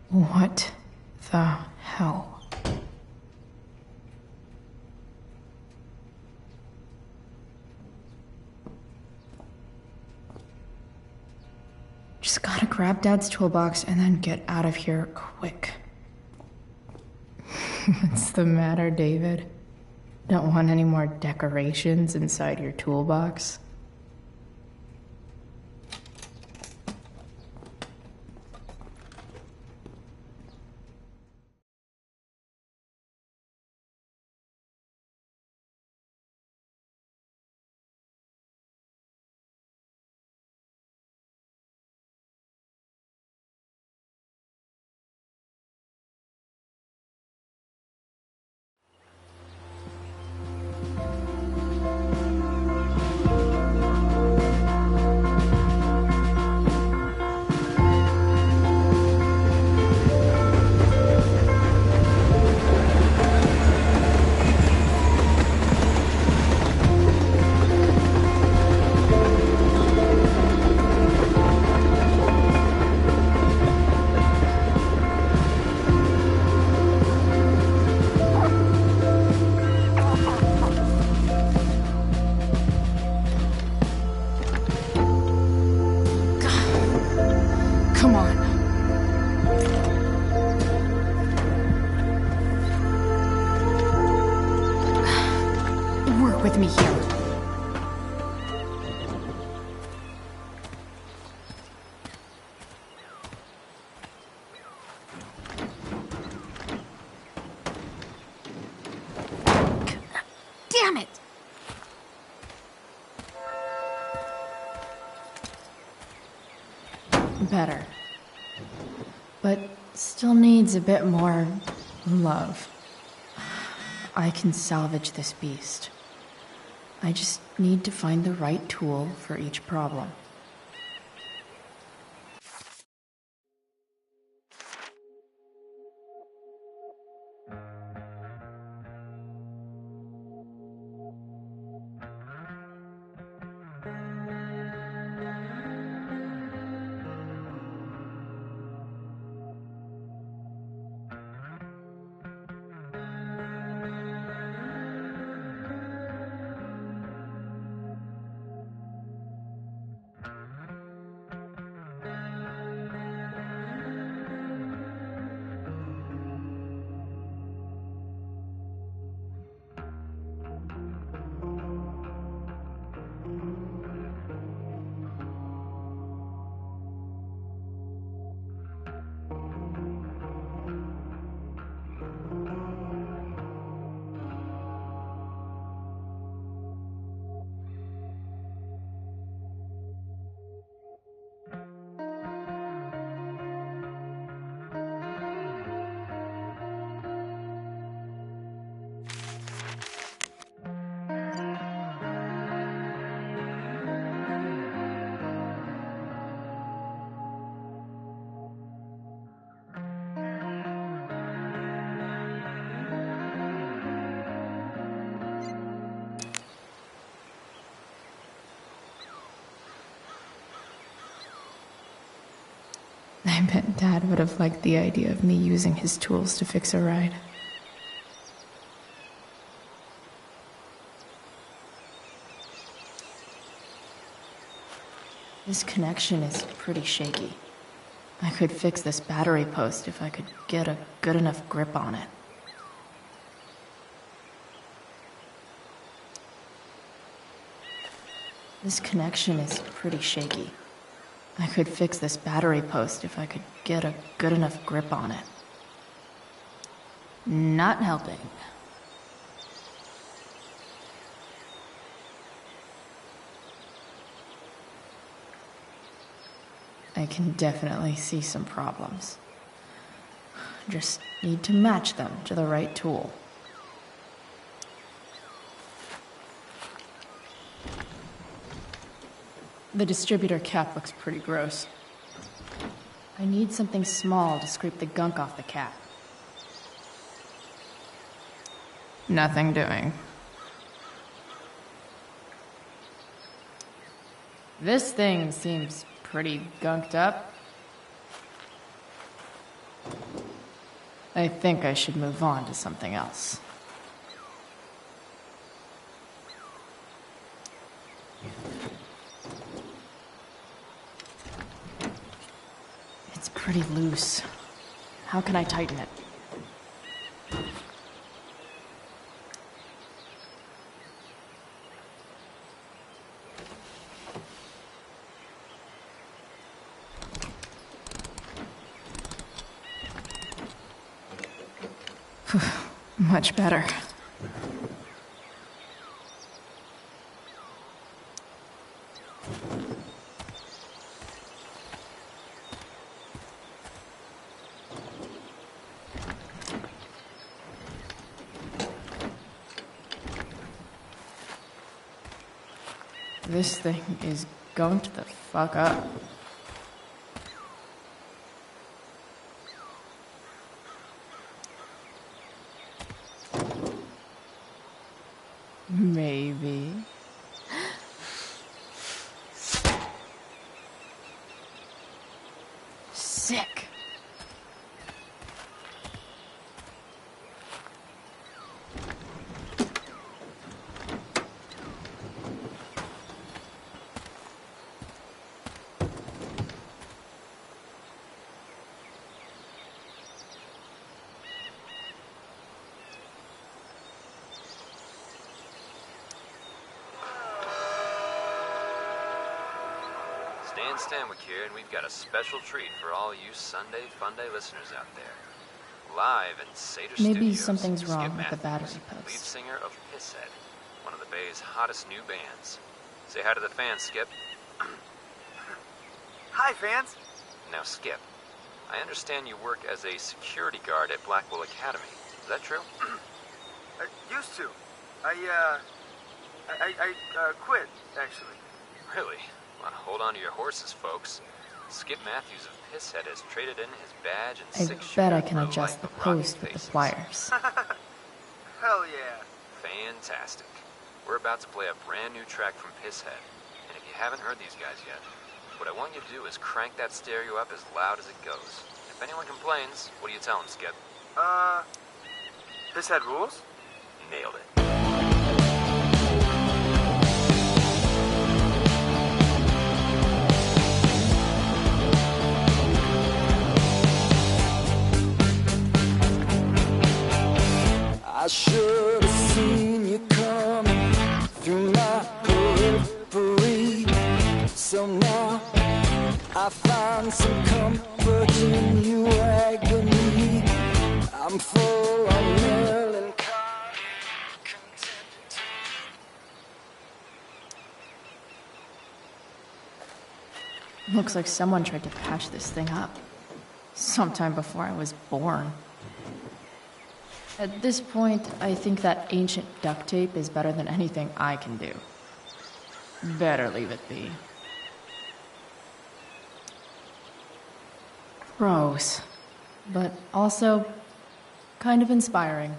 What the hell? Just gotta grab Dad's toolbox and then get out of here quick. What's the matter, David? Don't want any more decorations inside your toolbox? Better. But still needs a bit more love. I can salvage this beast. I just need to find the right tool for each problem. I bet Dad would have liked the idea of me using his tools to fix a ride. This connection is pretty shaky. I could fix this battery post if I could get a good enough grip on it. This connection is pretty shaky. I could fix this battery post if I could get a good enough grip on it. Not helping. I can definitely see some problems. Just need to match them to the right tool. The distributor cap looks pretty gross. I need something small to scrape the gunk off the cap. Nothing doing. This thing seems pretty gunked up. I think I should move on to something else. It's pretty loose. How can I tighten it? Much better. This thing is gunked the fuck up. Maybe. Sick. Dan Stanwyck here, and we've got a special treat for all you Sunday Funday listeners out there. Live in Seder Studios. Maybe something's wrong Skip with the Matthews, battery lead post. singer of Pisshead, one of the Bay's hottest new bands. Say hi to the fans, Skip. Hi, fans. Now, Skip, I understand you work as a security guard at Blackwell Academy. Is that true? I used to. I quit, actually. Really? Well, hold on to your horses, folks. Skip Matthews of Pisshead has traded in his badge and I bet I can adjust the post with the wires. Hell yeah. Fantastic. We're about to play a brand new track from Pisshead. And if you haven't heard these guys yet, what I want you to do is crank that stereo up as loud as it goes. If anyone complains, what do you tell them, Skip? Pisshead rules? Nailed it. I should have seen you coming through my periphery. So now I find some comfort in your agony. I'm full of melancholy. Looks like someone tried to patch this thing up. Sometime before I was born. At this point, I think that ancient duct tape is better than anything I can do. Better leave it be. Gross. But also kind of inspiring.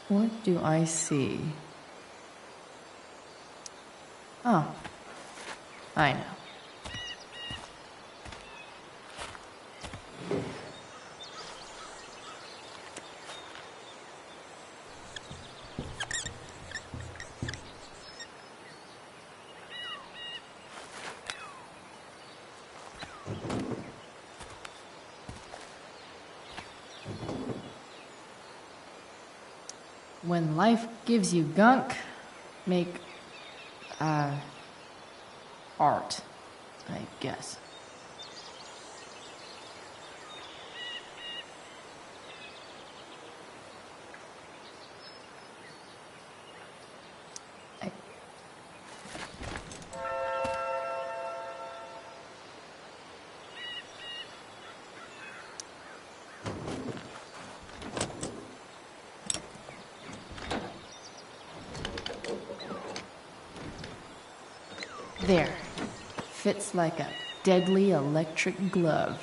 What do I see? Oh, I know. When life gives you gunk, make, art, I guess. There. Fits like a deadly electric glove.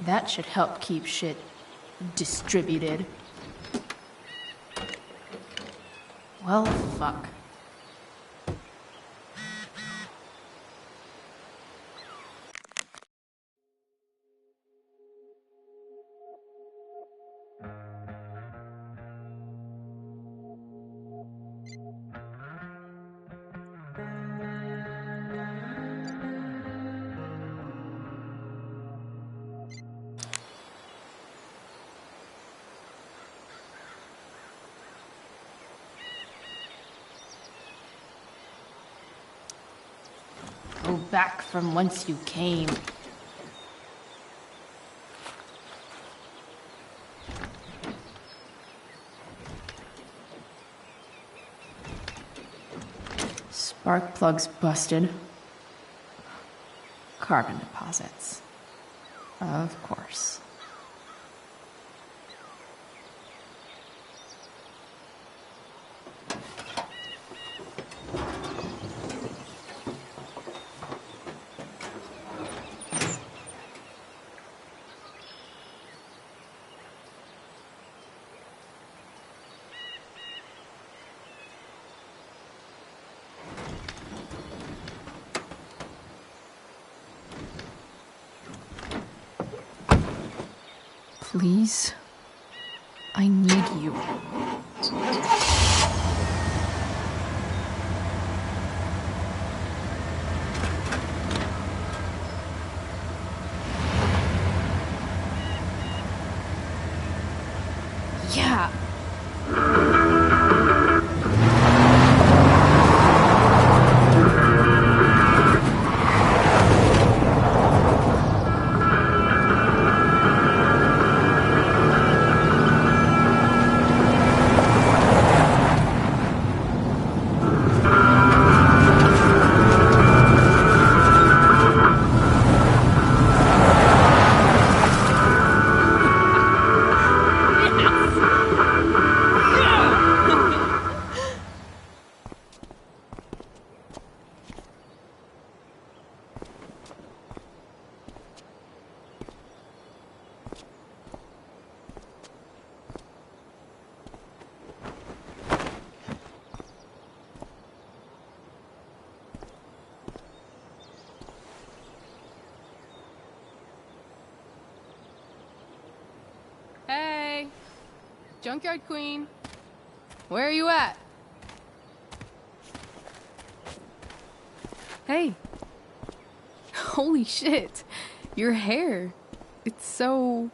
That should help keep shit distributed. Well, fuck. Go back from whence you came. Spark plugs busted. Carbon deposits. Of course. Please, I need you. Junkyard Queen. Where are you at? Hey. Holy shit. Your hair. It's so...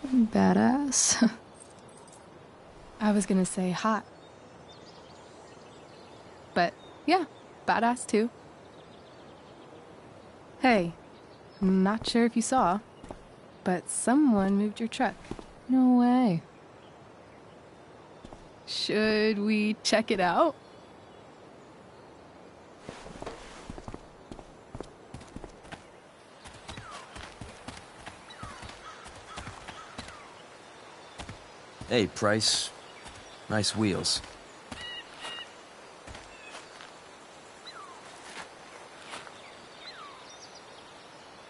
Badass. I was gonna say hot. But, yeah, badass too. Hey, I'm not sure if you saw, but someone moved your truck. No way. Should we check it out? Hey, Price. Nice wheels.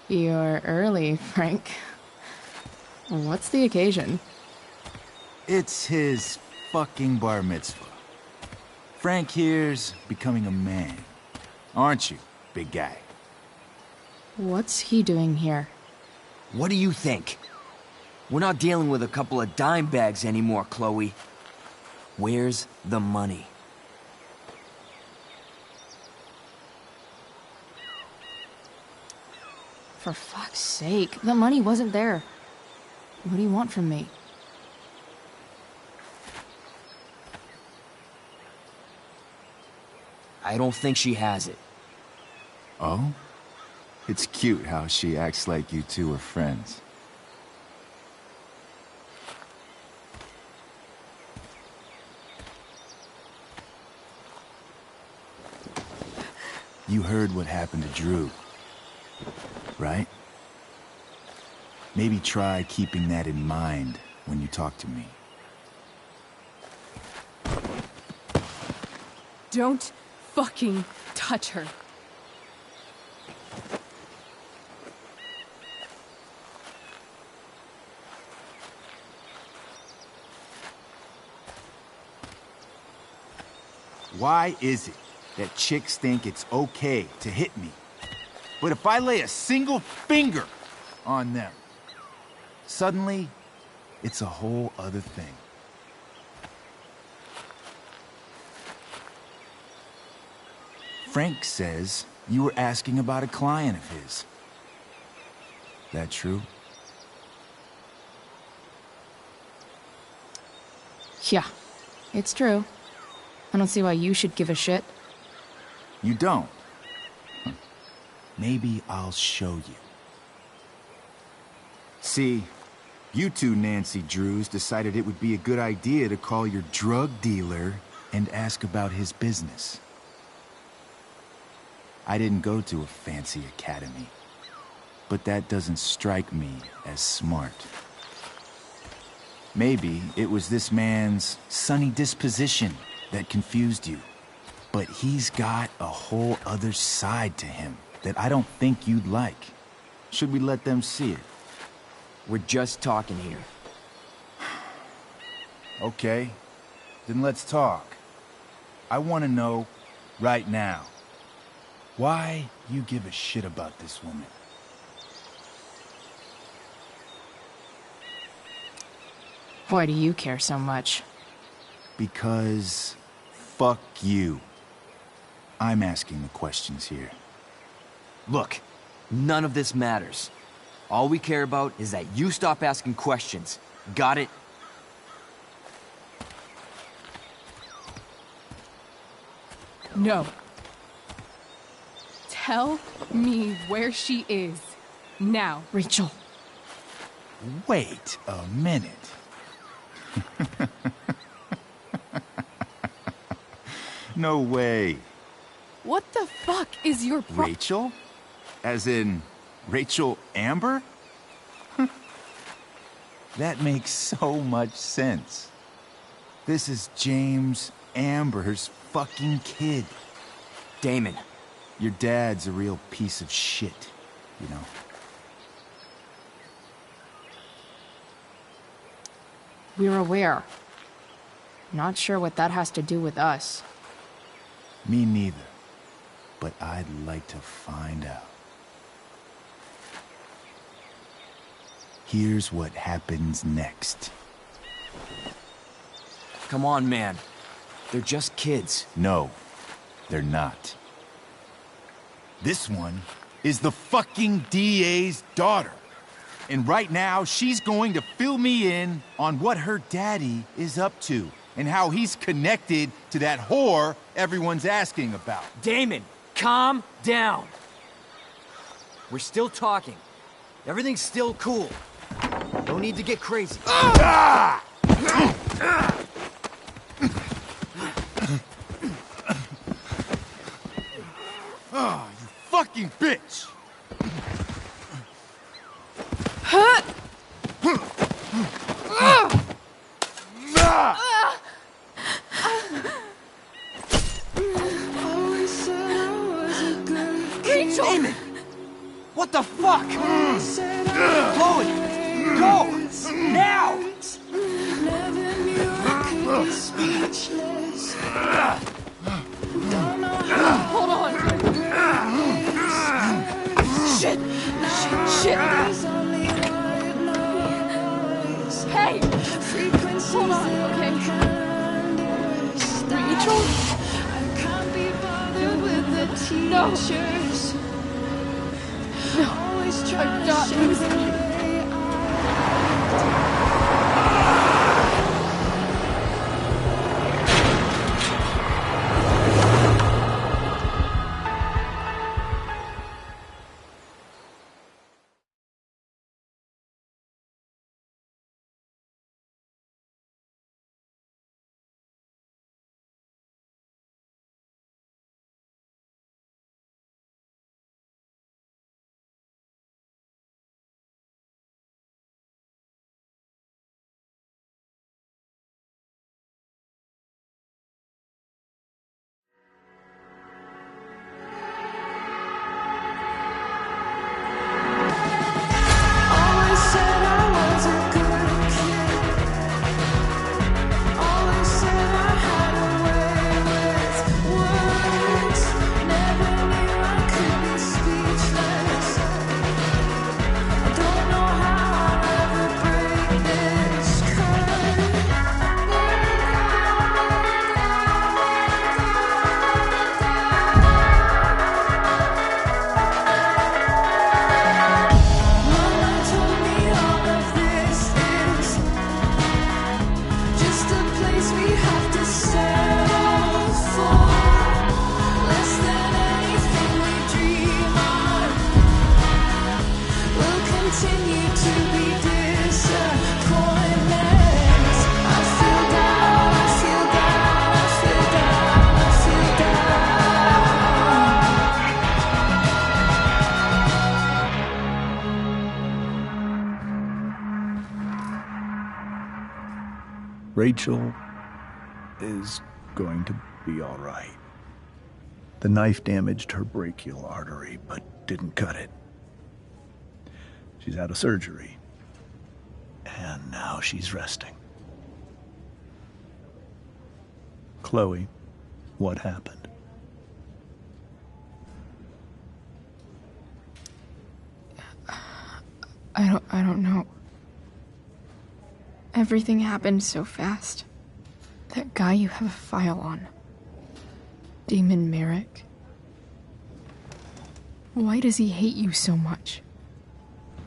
You're early, Frank. What's the occasion? It's his fucking bar mitzvah. Frank here's becoming a man. Aren't you, big guy? What's he doing here? What do you think? We're not dealing with a couple of dime bags anymore, Chloe. Where's the money? For fuck's sake, the money wasn't there. What do you want from me? I don't think she has it. Oh? It's cute how she acts like you two are friends. You heard what happened to Drew, right? Maybe try keeping that in mind when you talk to me. Don't fucking touch her. Why is it that chicks think it's okay to hit me? But if I lay a single finger on them, suddenly, it's a whole other thing. Frank says you were asking about a client of his. That true? Yeah, it's true. I don't see why you should give a shit. You don't? Huh. Maybe I'll show you. See, you two Nancy Drews decided it would be a good idea to call your drug dealer and ask about his business. I didn't go to a fancy academy, but that doesn't strike me as smart. Maybe it was this man's sunny disposition that confused you. But he's got a whole other side to him that I don't think you'd like. Should we let them see it? We're just talking here. Okay, then let's talk. I want to know right now why you give a shit about this woman. Why do you care so much? Because fuck you. I'm asking the questions here. Look, none of this matters. All we care about is that you stop asking questions. Got it? No. Tell me where she is. Now. Rachel. Wait a minute. No way. What the fuck is your Rachel? As in, Rachel Amber? That makes so much sense. This is James Amber's fucking kid. Damon. Your dad's a real piece of shit, you know. We're aware. Not sure what that has to do with us. Me neither. But I'd like to find out. here's what happens next. Come on, man. They're just kids. No, they're not. This one is the fucking DA's daughter. And right now, she's going to fill me in on what her daddy is up to and how he's connected to that whore everyone's asking about. Damon, calm down. We're still talking. Everything's still cool. No need to get crazy. Ah! Oh, you fucking bitch! Rachel! Damon! What the fuck? Chloe! Go! Now! Hold on. Shit! Shit! Hey! Hold on, okay? Rachel? No! No! I'm not losing you. Rachel is going to be all right. The knife damaged her brachial artery, but didn't cut it. She's out of surgery, and now she's resting. Chloe, what happened? I don't know. Everything happened so fast. That guy you have a file on. Damon Merrick. Why does he hate you so much?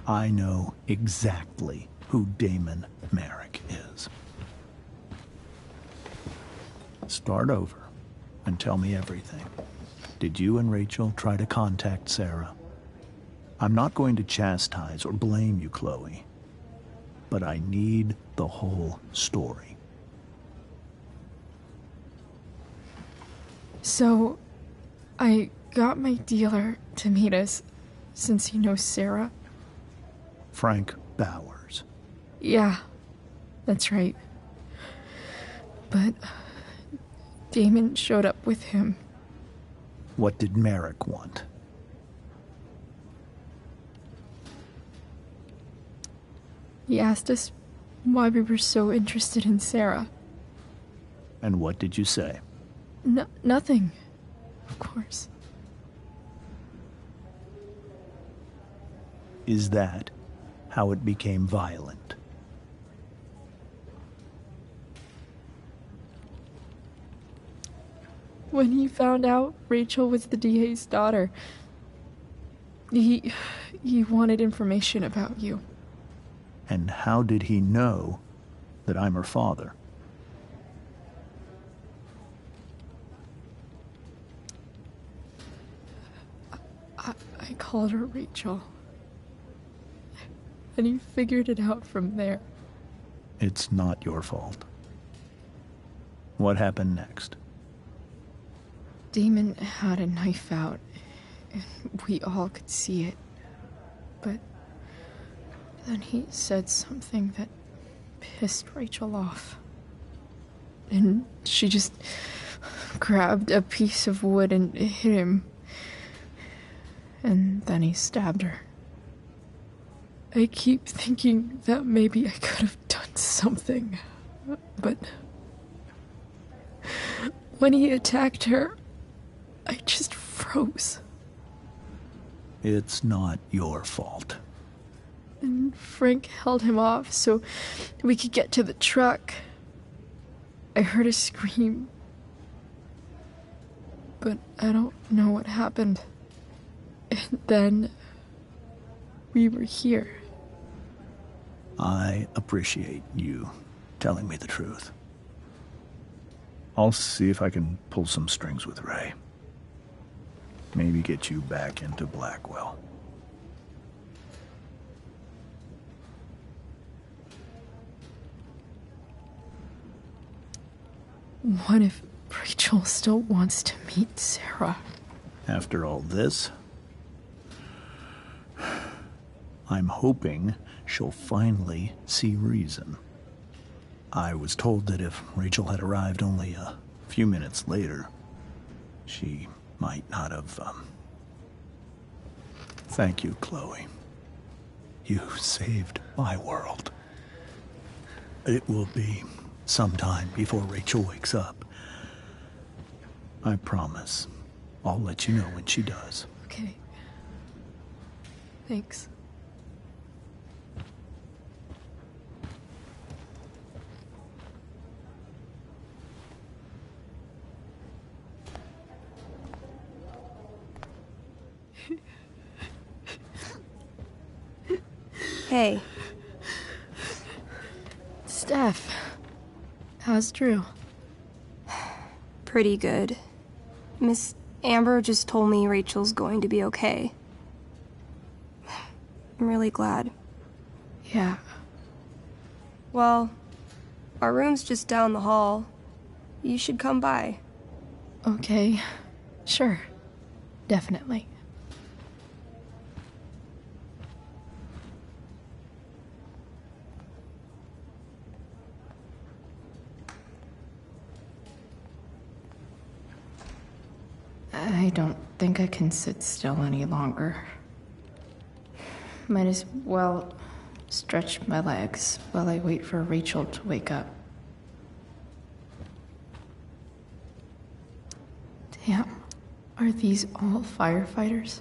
I know exactly who Damon Merrick is. Start over and tell me everything. Did you and Rachel try to contact Sarah? I'm not going to chastise or blame you, Chloe, but I need the whole story. So, I got my dealer to meet us, since he knows Sarah. Frank Bowers. Yeah, that's right. But Damon showed up with him. What did Merrick want? He asked us why we were so interested in Sarah. And what did you say? Nothing, of course. Is that how it became violent. When he found out Rachel was the DA's daughter, he wanted information about you. And how did he know that I'm her father? I called her Rachel. And he figured it out from there. It's not your fault. What happened next? Damon had a knife out, and we all could see it. But then he said something that pissed Rachel off. And she just grabbed a piece of wood and hit him. And then he stabbed her. I keep thinking that maybe I could have done something, but when he attacked her, I just froze. It's not your fault. And Frank held him off so we could get to the truck. I heard a scream, but I don't know what happened. And then we were here. I appreciate you telling me the truth. I'll see if I can pull some strings with Ray. Maybe get you back into Blackwell. What if Rachel still wants to meet Sarah? After all this, I'm hoping she'll finally see reason. I was told that if Rachel had arrived only a few minutes later, she might not have, Thank you, Chloe. You saved my world. It will be some time before Rachel wakes up. I promise. I'll let you know when she does. Okay. Thanks. Hey. Steph. How's Drew? Pretty good. Miss Amber just told me Rachel's going to be okay. I'm really glad. Yeah. Well, our room's just down the hall. You should come by. Okay. Sure. Definitely. I don't think I can sit still any longer. Might as well stretch my legs while I wait for Rachel to wake up. Damn, are these all firefighters?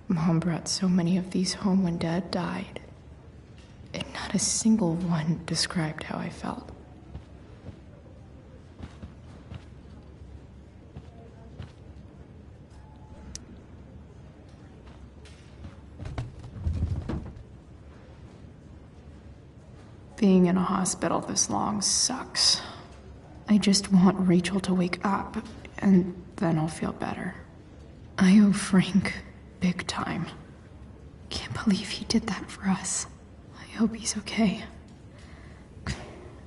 Mom brought so many of these home when Dad died, and not a single one described how I felt. Being in a hospital this long sucks. I just want Rachel to wake up, and then I'll feel better. I owe Frank big time. Can't believe he did that for us. I hope he's okay.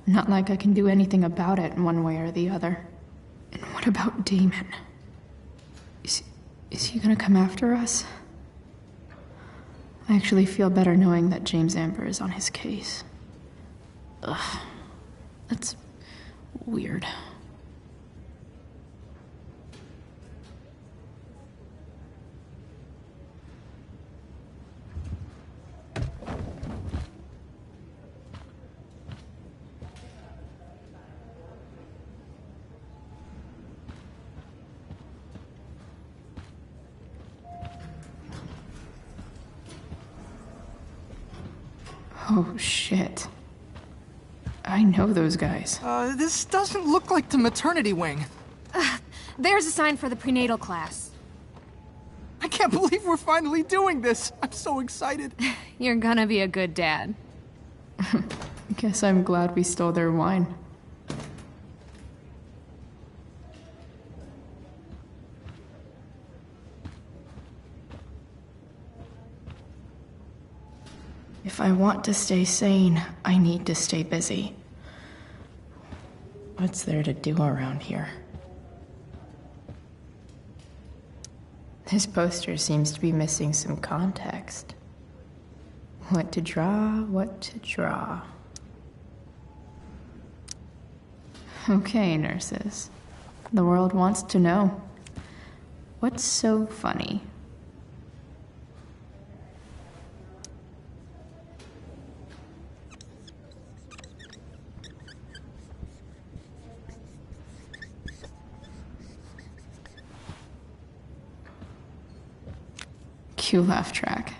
Not like I can do anything about it one way or the other. And what about Damon? Is he gonna come after us? I actually feel better knowing that James Amber is on his case. Ugh. That's weird. Oh, shit. I know those guys. This doesn't look like the maternity wing. There's a sign for the prenatal class. I can't believe we're finally doing this. I'm so excited. You're gonna be a good dad. Guess I'm glad we stole their wine. If I want to stay sane, I need to stay busy. What's there to do around here? This poster seems to be missing some context. What to draw, what to draw. Okay, nurses. The world wants to know. What's so funny? Cue laugh track.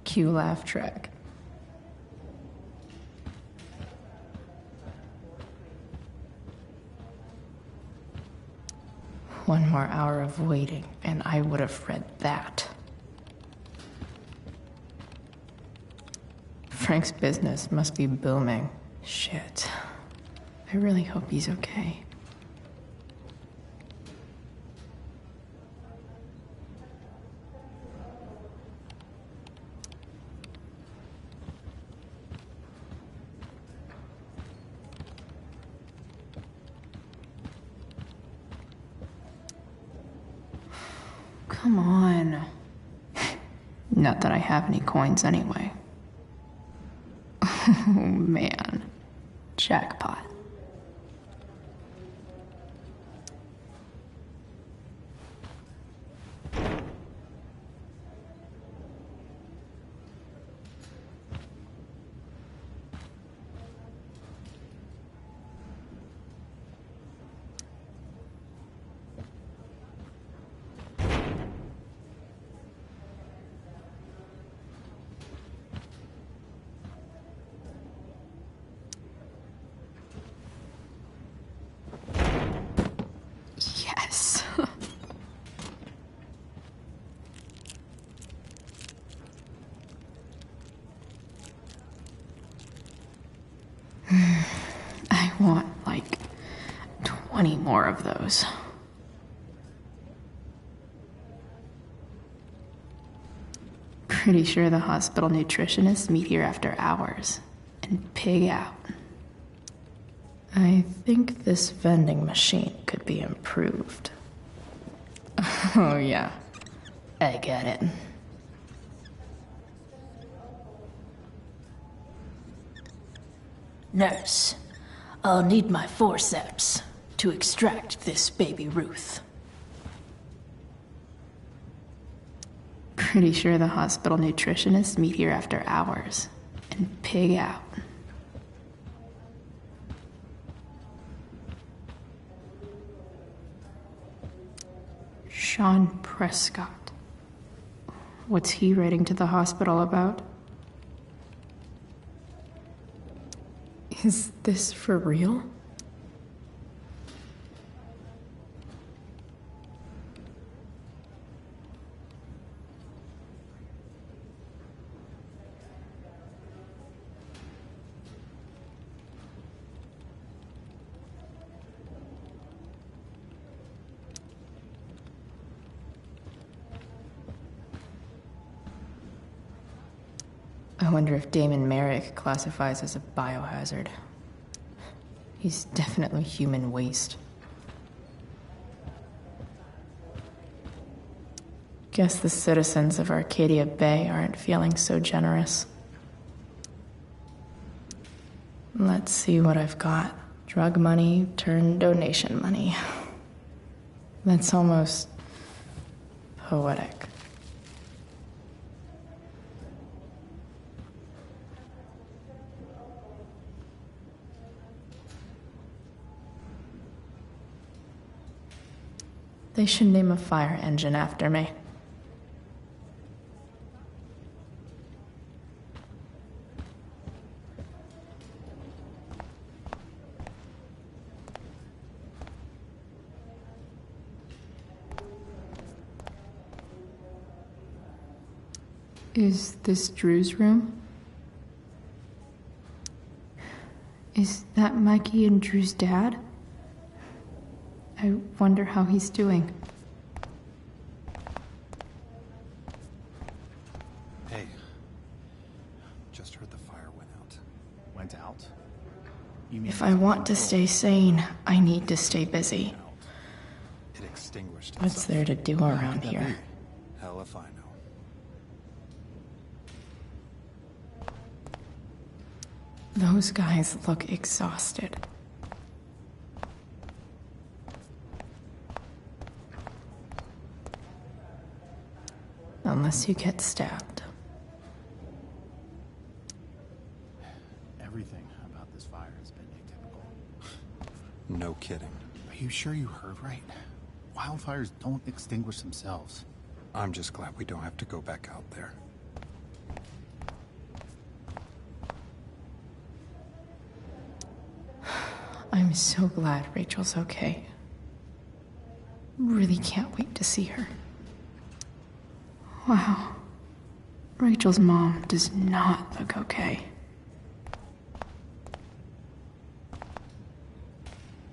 Cue laugh track. One more hour of waiting, and I would have read that. Frank's business must be booming. Shit. I really hope he's okay. Come on. Not that I have any coins anyway. Oh man. Jackpot. Yes. I want like 20 more of those. Pretty sure the hospital nutritionists meet here after hours and pig out. I think this vending machine could be improved. Oh yeah, I get it. Nurse, I'll need my forceps to extract this baby Ruth. Pretty sure the hospital nutritionists meet here after hours and pig out. Sean Prescott. What's he writing to the hospital about? Is this for real? I wonder if Damon Merrick classifies as a biohazard. He's definitely human waste. Guess the citizens of Arcadia Bay aren't feeling so generous. Let's see what I've got. Drug money turned donation money. That's almost poetic. They should name a fire engine after me. Is this Drew's room? Is that Mikey and Drew's dad? I wonder how he's doing. Hey. Just heard the fire went out. Went out? If I want to stay sane, I need to stay busy. It extinguished itself. What's there to do around here? Hell if I know. Those guys look exhausted. Unless you get stabbed. Everything about this fire has been atypical. No kidding. Are you sure you heard right? Wildfires don't extinguish themselves. I'm just glad we don't have to go back out there. I'm so glad Rachel's okay. Really can't wait to see her. Wow. Rachel's mom does not look okay.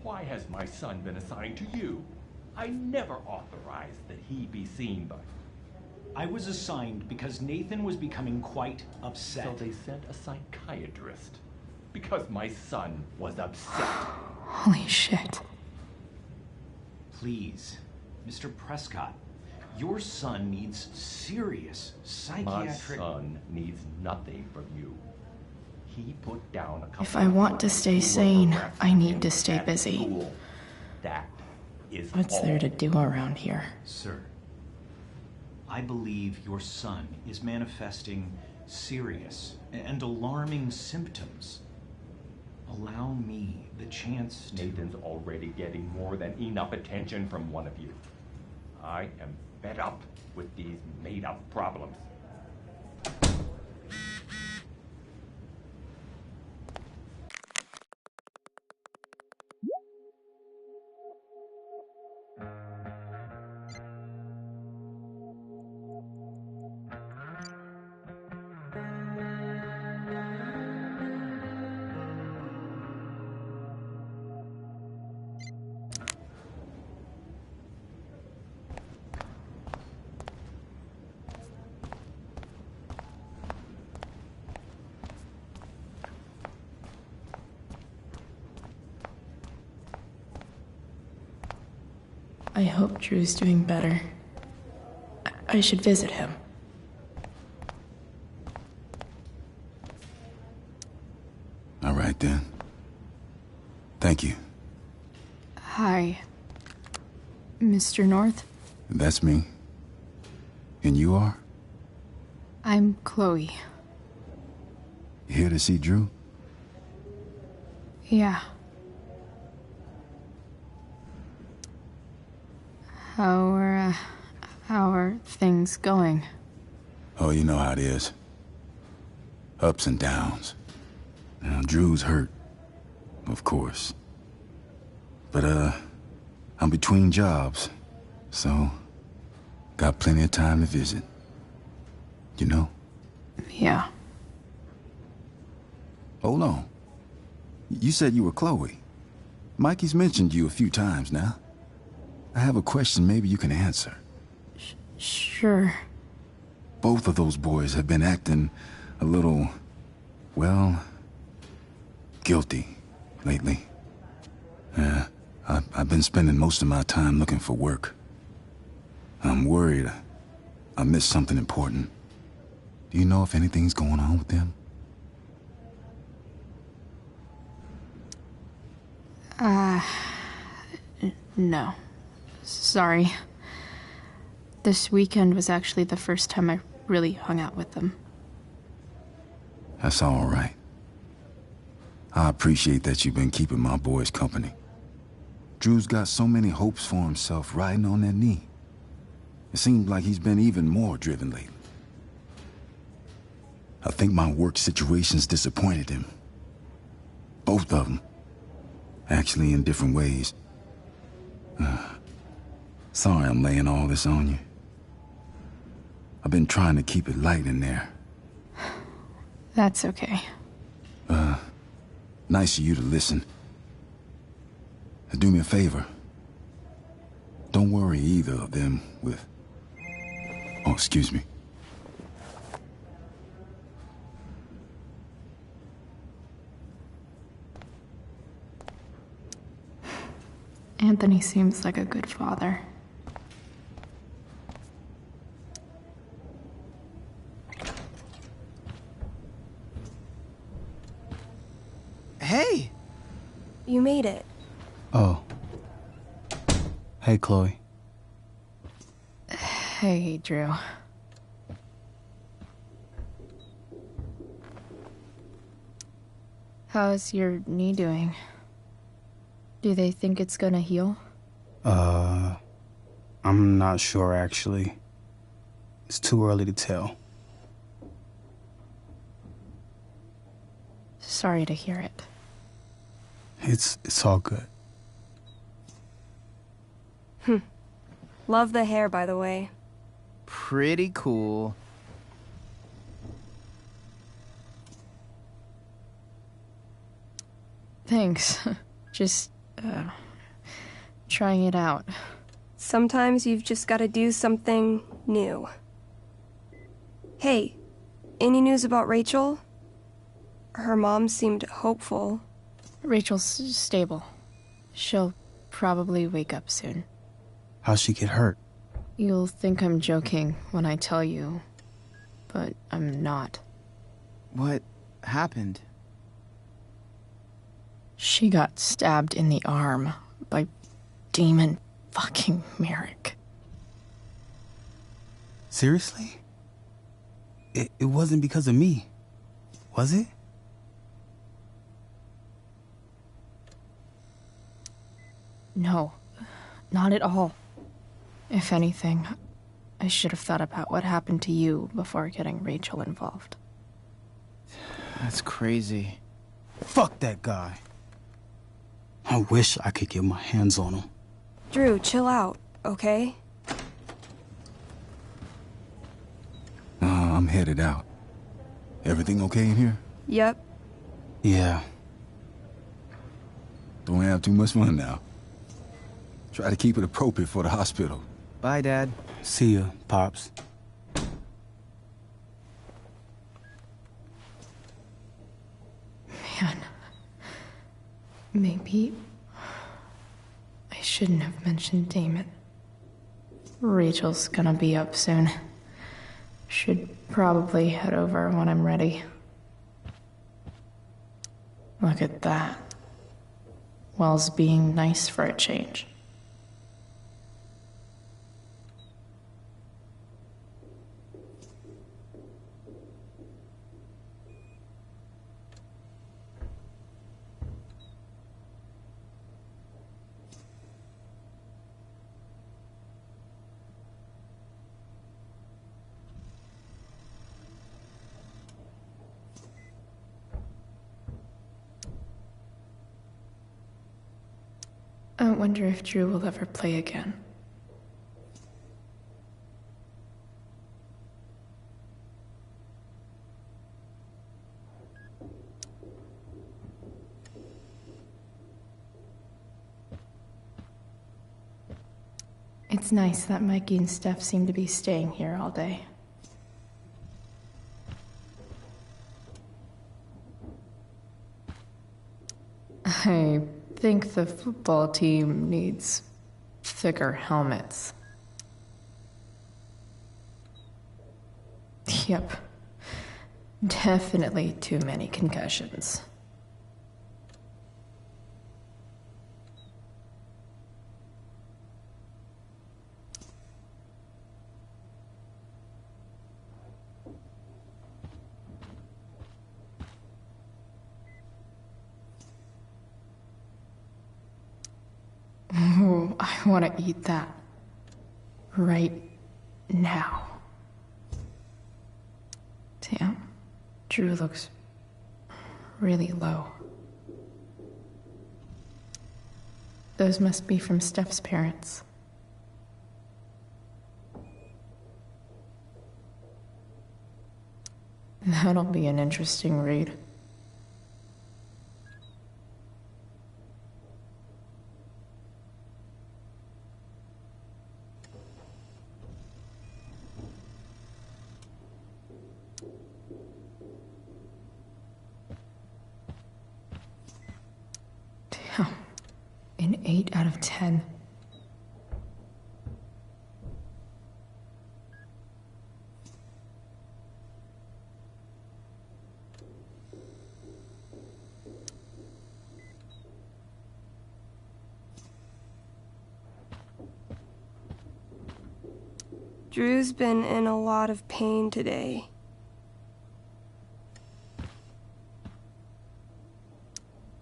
Why has my son been assigned to you? I never authorized that he be seen by... I was assigned because Nathan was becoming quite upset. So they sent a psychiatrist. Because my son was upset. Holy shit. Please, Mr. Prescott, your son needs serious psychiatric... My son needs nothing from you. He put down a couple... If I want to stay sane, I need to stay at busy. school. That is What's all. there to do around here? Sir, I believe your son is manifesting serious and alarming symptoms. Allow me the chance to... Nathan's already getting more than enough attention from one of you. I am fed up with these made-up problems. I hope Drew's doing better. I should visit him. All right, then. Thank you. Hi, Mr. North. That's me. And you are? I'm Chloe. You here to see Drew? Yeah. How are things going? Oh, you know how it is. Ups and downs. Now, Drew's hurt, of course. But, I'm between jobs, so got plenty of time to visit. You know? Yeah. Hold on. You said you were Chloe. Mikey's mentioned you a few times now. I have a question maybe you can answer. Sure. Both of those boys have been acting a little, well, guilty lately. I've been spending most of my time looking for work. I'm worried I missed something important. Do you know if anything's going on with them? No. Sorry. This weekend was actually the first time I really hung out with them. That's all right. I appreciate that you've been keeping my boys company. Drew's got so many hopes for himself riding on that knee. It seems like he's been even more driven lately. I think my work situation's disappointed him. Both of them. Actually, in different ways. Sorry I'm laying all this on you. I've been trying to keep it light in there. That's okay. Nice of you to listen. Do me a favor. Don't worry either of them with... Oh, excuse me. Anthony seems like a good father. Hey! You made it. Oh. Hey, Chloe. Hey, Drew. How's your knee doing? Do they think it's gonna heal? I'm not sure, actually. It's too early to tell. Sorry to hear it. It's all good. Love the hair, by the way. Pretty cool. Thanks. Just, trying it out. Sometimes you've just gotta do something new. Hey, any news about Rachel? Her mom seemed hopeful. Rachel's stable. She'll probably wake up soon. How'd she get hurt? You'll think I'm joking when I tell you, but I'm not. What happened? She got stabbed in the arm by Demon fucking Merrick. Seriously? It wasn't because of me, was it? No, not at all. If anything, I should have thought about what happened to you before getting Rachel involved. That's crazy. Fuck that guy. I wish I could get my hands on him. Drew, chill out, okay? I'm headed out. Everything okay in here? Yep. Yeah. Don't have too much fun now. Try to keep it appropriate for the hospital. Bye, Dad. See ya, Pops. Man. Maybe I shouldn't have mentioned Damon. Rachel's gonna be up soon. Should probably head over when I'm ready. Look at that. Wells being nice for a change. I wonder if Drew will ever play again. It's nice that Mikey and Steph seem to be staying here all day. I think the football team needs thicker helmets. Yep. Definitely too many concussions. Ooh, I want to eat that. Right now. Damn. Drew looks really low. Those must be from Steph's parents. That'll be an interesting read. Damn. An 8 out of 10. Drew's been in a lot of pain today.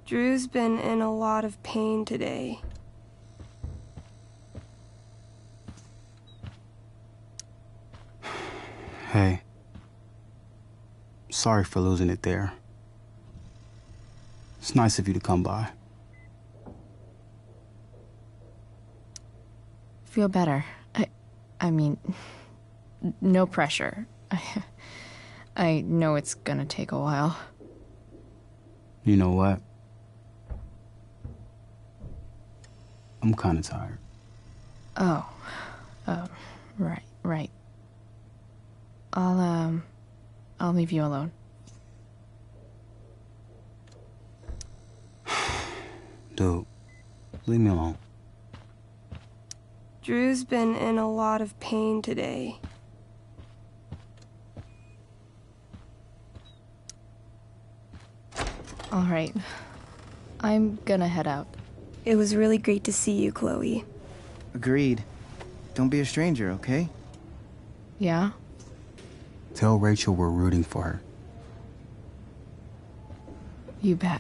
Drew's been in a lot of pain today. Hey. Sorry for losing it there. It's nice of you to come by. Feel better. I mean, no pressure. I know it's gonna take a while. You know what? I'm kinda tired. Oh. Right. I'll leave you alone. Dude, leave me alone. Drew's been in a lot of pain today. All right. I'm gonna head out. It was really great to see you, Chloe. Agreed. Don't be a stranger, okay? Yeah? Tell Rachel we're rooting for her. You bet.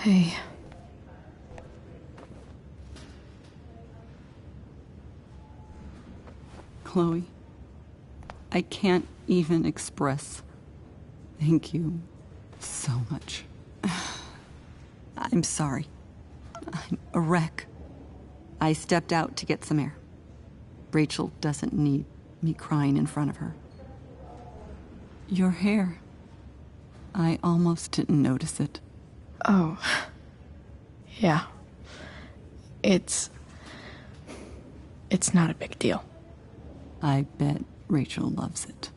Hey. Chloe, I can't even express thank you so much. I'm sorry. I'm a wreck. I stepped out to get some air. Rachel doesn't need me crying in front of her. Your hair. I almost didn't notice it. Oh. Yeah. It's not a big deal. I bet Rachel loves it.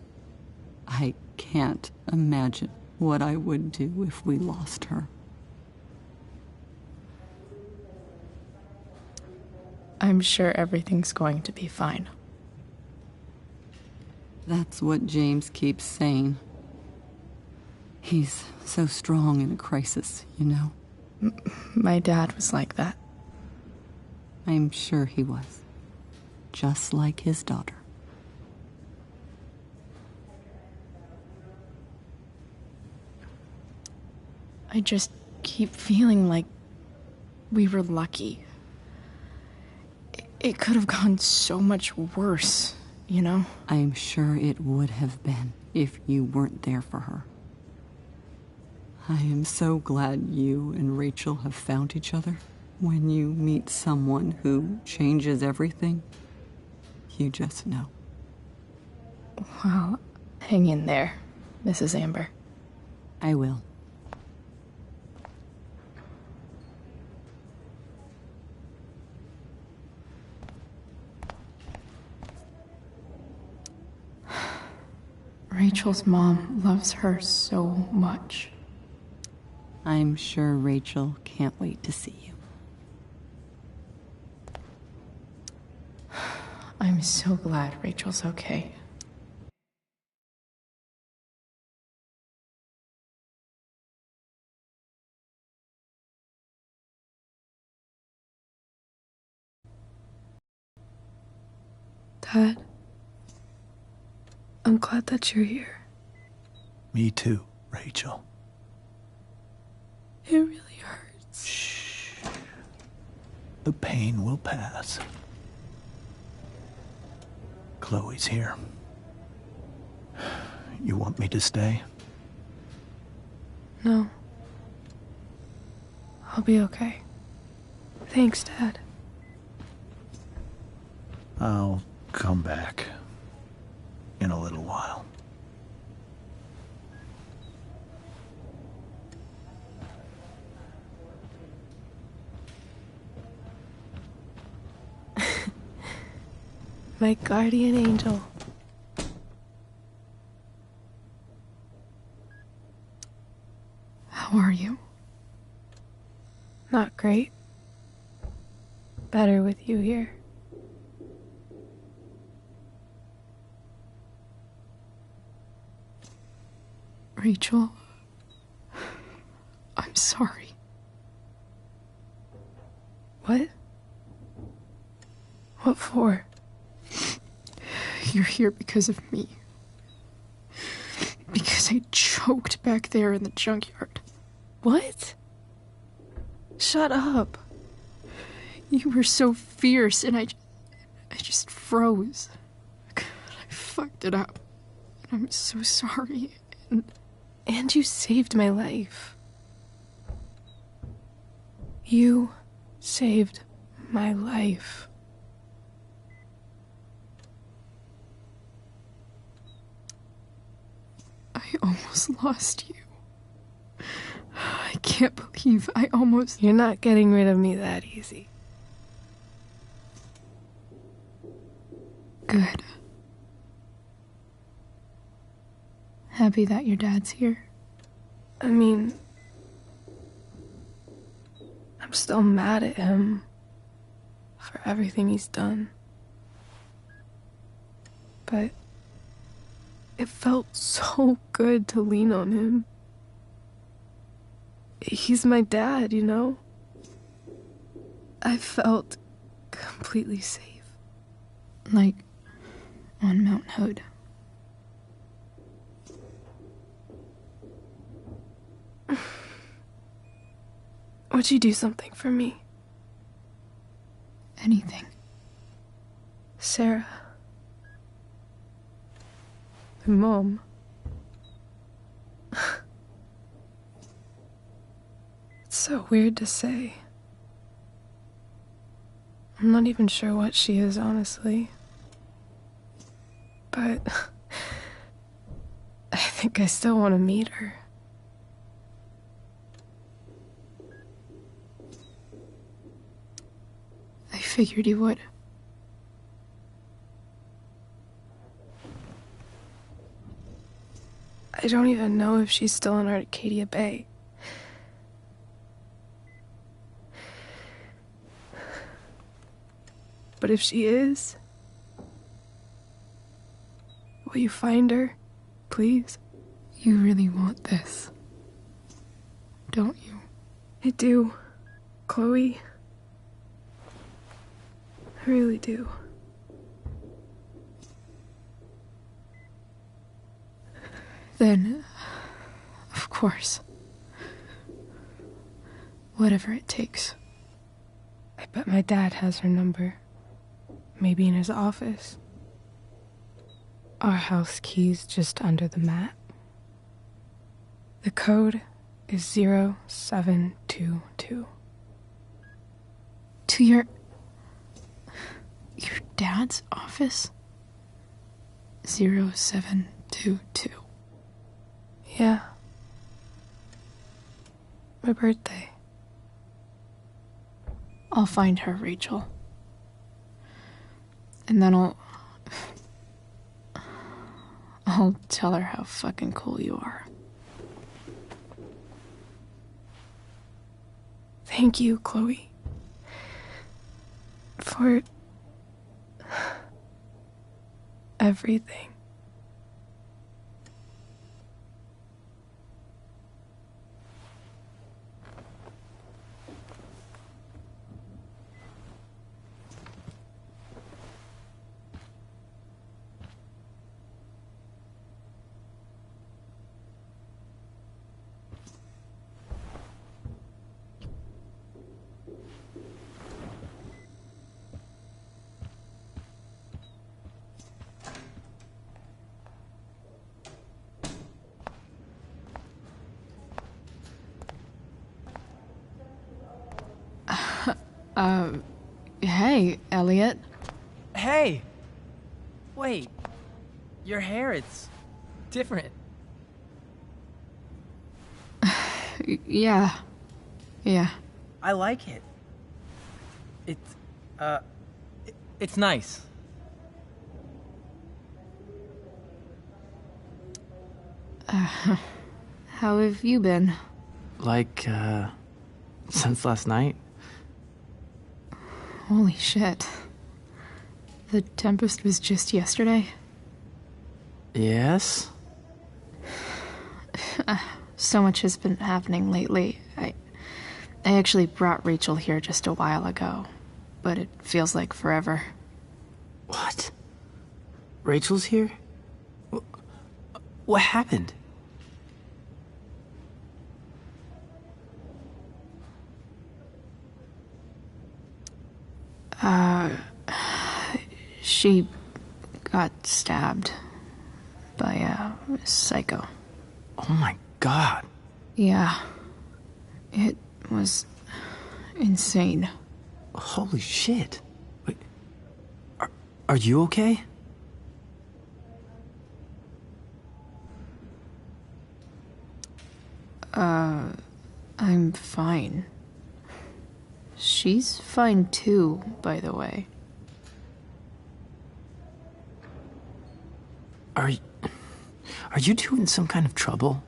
I can't imagine what I would do if we lost her. I'm sure everything's going to be fine. That's what James keeps saying. He's so strong in a crisis, you know? My dad was like that. I'm sure he was. Just like his daughter. I just keep feeling like we were lucky. It could have gone so much worse, you know? I'm sure it would have been if you weren't there for her. I am so glad you and Rachel have found each other. When you meet someone who changes everything, you just know. Well, hang in there, Mrs. Amber. I will. Rachel's mom loves her so much. I'm sure Rachel can't wait to see you. I'm so glad Rachel's okay. Dad, I'm glad that you're here. Me too, Rachel. It really hurts. Shh. The pain will pass. Chloe's here. You want me to stay? No. I'll be okay. Thanks, Dad. I'll come back in a little while. My guardian angel. How are you? Not great. Better with you here. Rachel, I'm sorry. What? What for? You're here because of me. Because I choked back there in the junkyard. What? Shut up. You were so fierce and I just froze. God, I fucked it up. I'm so sorry. And you saved my life. You saved my life. I almost lost you. I can't believe I almost... You're not getting rid of me that easy. Good. Happy that your dad's here? I mean, I'm still mad at him for everything he's done. But it felt so good to lean on him. He's my dad, you know? I felt completely safe. Like on Mount Hood. Would you do something for me? Anything. Sarah. My mom. It's so weird to say. I'm not even sure what she is, honestly. But I think I still want to meet her. I figured you would. I don't even know if she's still in Arcadia Bay. But if she is, will you find her, please? You really want this, don't you? I do, Chloe. I really do. Then, of course, whatever it takes. I bet my dad has her number. Maybe in his office. Our house key's just under the mat. The code is 0722. To your dad's office? 0722. Yeah. My birthday. I'll find her, Rachel. And then I'll tell her how fucking cool you are. Thank you, Chloe. For everything. Hey, Elliot. Hey! Wait. Your hair, it's different. Yeah. I like it. It's nice. How have you been? Like, since last night? Holy shit. The Tempest was just yesterday? Yes? So much has been happening lately. I actually brought Rachel here just a while ago, but it feels like forever. What? Rachel's here? What happened? She got stabbed by a psycho. Oh my god. Yeah. It was insane. Holy shit. Wait, are you okay? I'm fine. She's fine too, by the way. Are you two in some kind of trouble?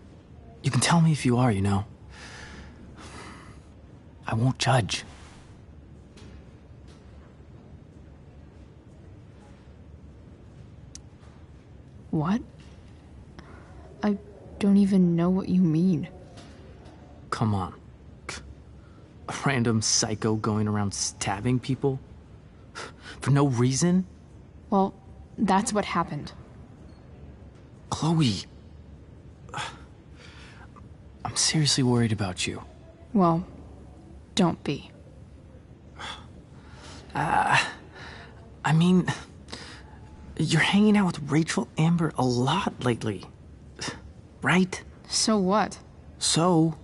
You can tell me if you are, you know. I won't judge. What? I don't even know what you mean. Come on. A random psycho going around stabbing people? For no reason? Well, that's what happened. Chloe. I'm seriously worried about you. Well, don't be. I mean, you're hanging out with Rachel Amber a lot lately. Right? So what? So,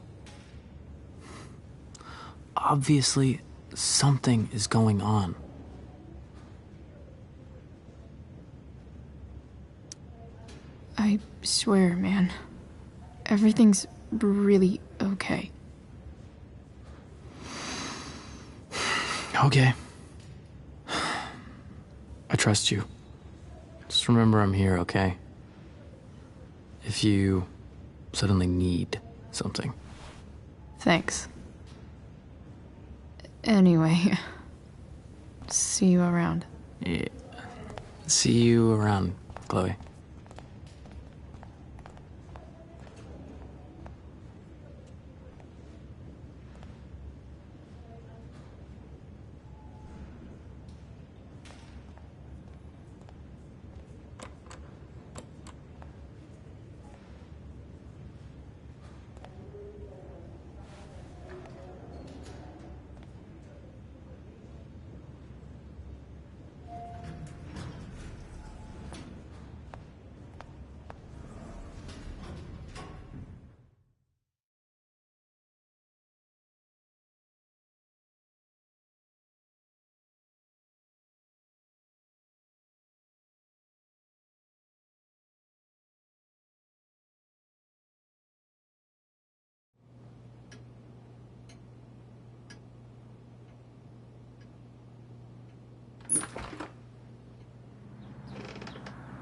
obviously, something is going on. I swear, man. Everything's really okay. Okay. I trust you. Just remember I'm here, okay? If you suddenly need something. Thanks. Anyway, see you around. Yeah. See you around, Chloe.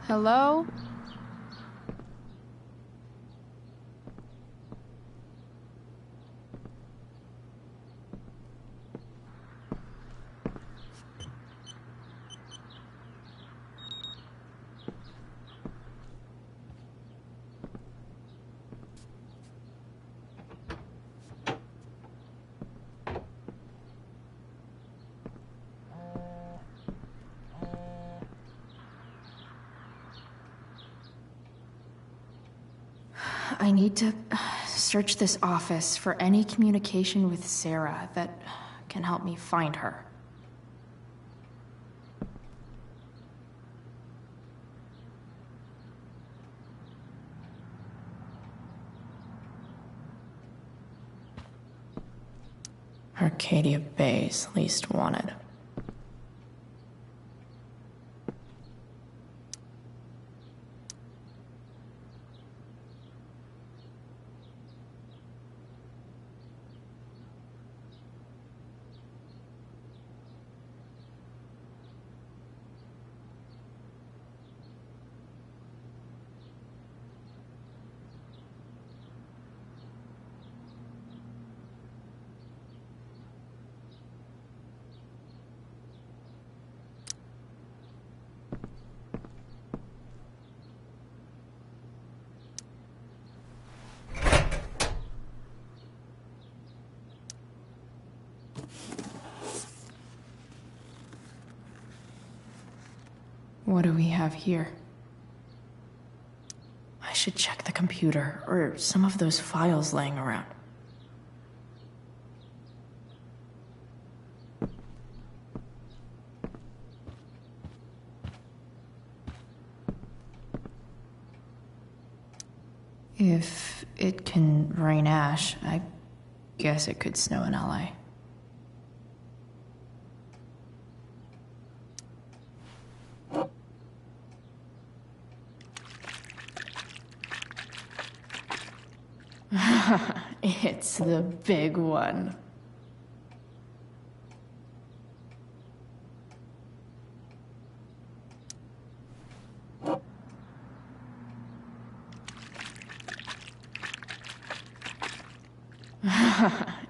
Hello? I need to search this office for any communication with Sarah that can help me find her. Arcadia Bay's least wanted. What do we have here? I should check the computer, or some of those files laying around. If it can rain ash, I guess it could snow in LA. It's the big one.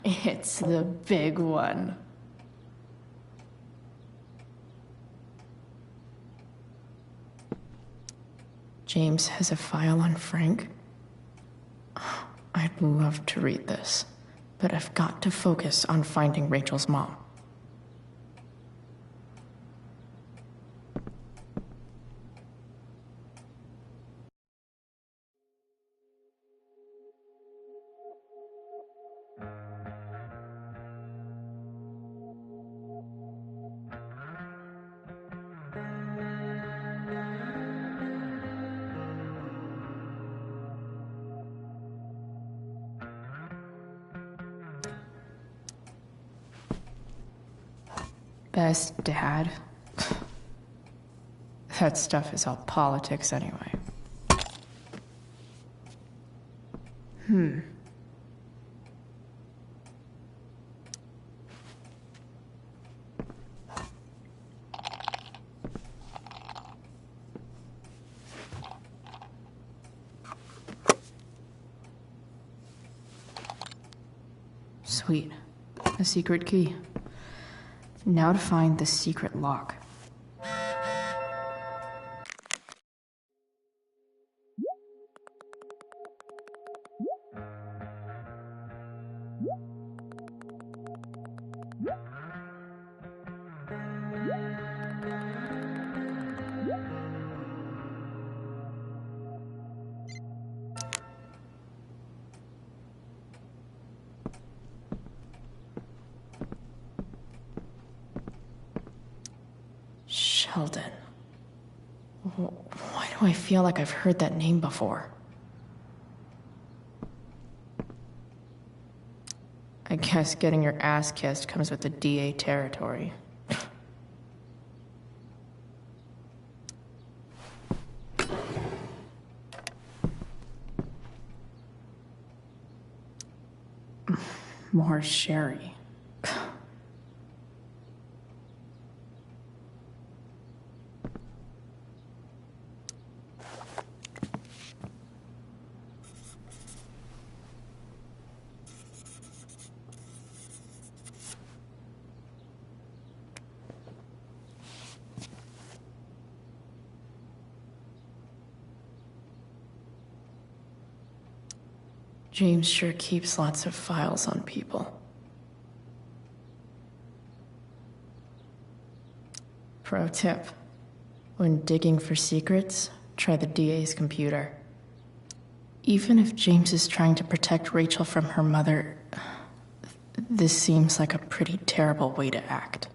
It's the big one. James has a file on Frank. I'd love to read this, but I've got to focus on finding Rachel's mom. Best dad? That stuff is all politics anyway. Sweet. A secret key. Now to find the secret lock. Sheldon. Why do I feel like I've heard that name before? I guess getting your ass kissed comes with the DA territory. More sherry. James sure keeps lots of files on people. Pro tip: when digging for secrets, try the DA's computer. Even if James is trying to protect Rachel from her mother, this seems like a pretty terrible way to act.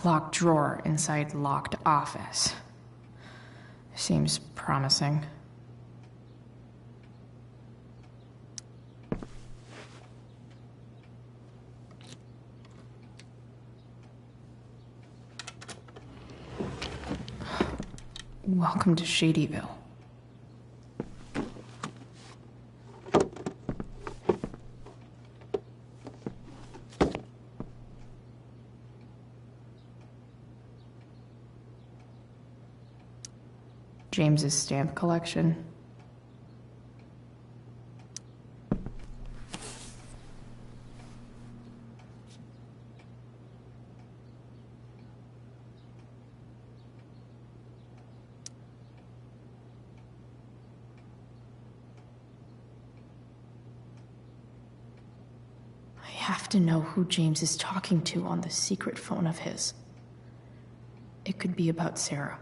Locked drawer inside locked office. Seems promising. Welcome to Shadyville. James's stamp collection. I have to know who James is talking to on the secret phone of his. It could be about Sarah.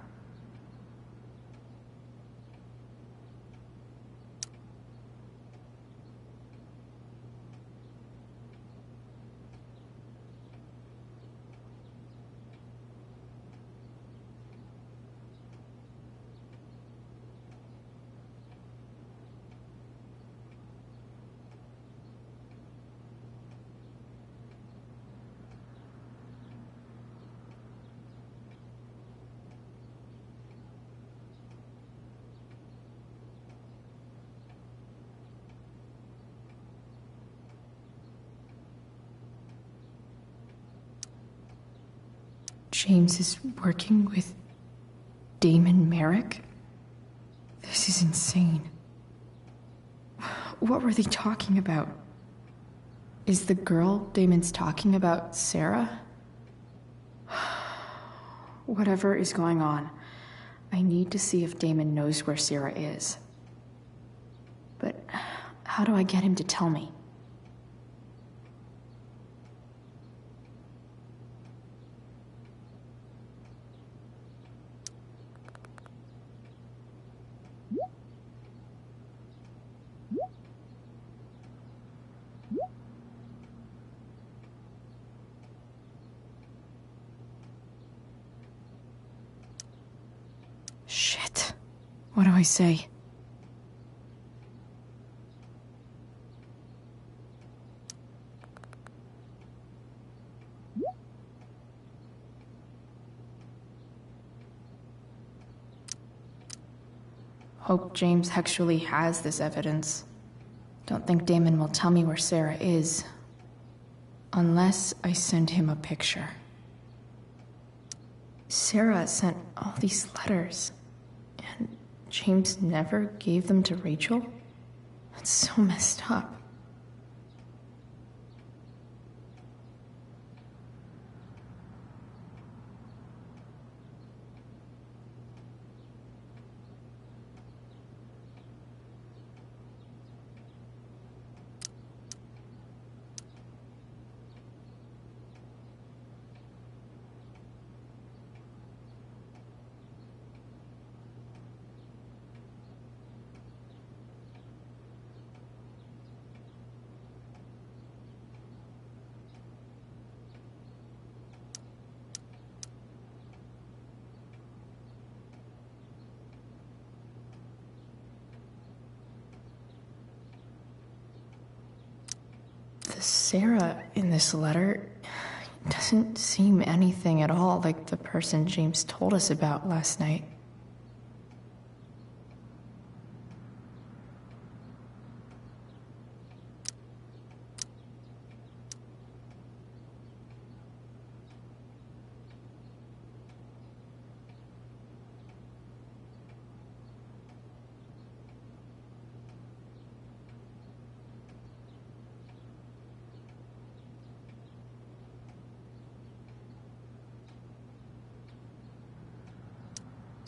James is working with Damon Merrick? This is insane. What were they talking about? Is the girl Damon's talking about Sarah? Whatever is going on, I need to see if Damon knows where Sarah is. But how do I get him to tell me? Shit. What do I say? Hope James actually has this evidence. Don't think Damon will tell me where Sarah is. Unless I send him a picture. Sarah sent all these letters, and James never gave them to Rachel? That's so messed up. The Sarah in this letter doesn't seem anything at all like the person James told us about last night.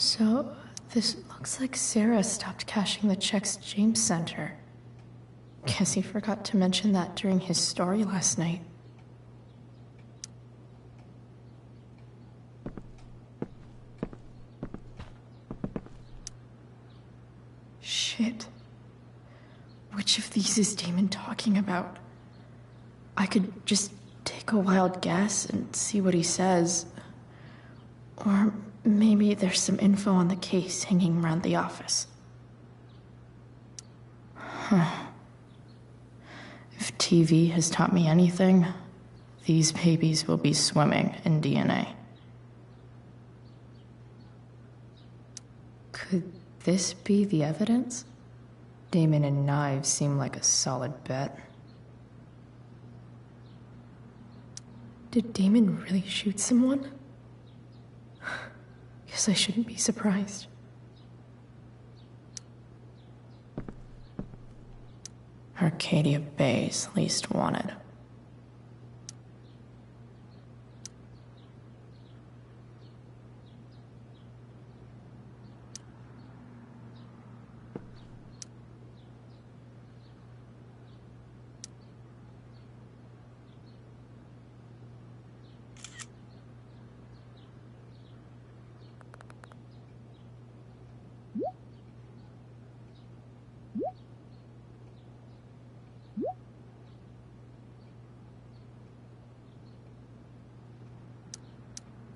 So, this looks like Sarah stopped cashing the checks James sent her. Guess he forgot to mention that during his story last night. Shit. Which of these is Damon talking about? I could just take a wild guess and see what he says. Or maybe there's some info on the case hanging around the office. Huh. If TV has taught me anything, these babies will be swimming in DNA. Could this be the evidence? Damon and knives seem like a solid bet. Did Damon really shoot someone? Guess I shouldn't be surprised. Arcadia Bay's least wanted.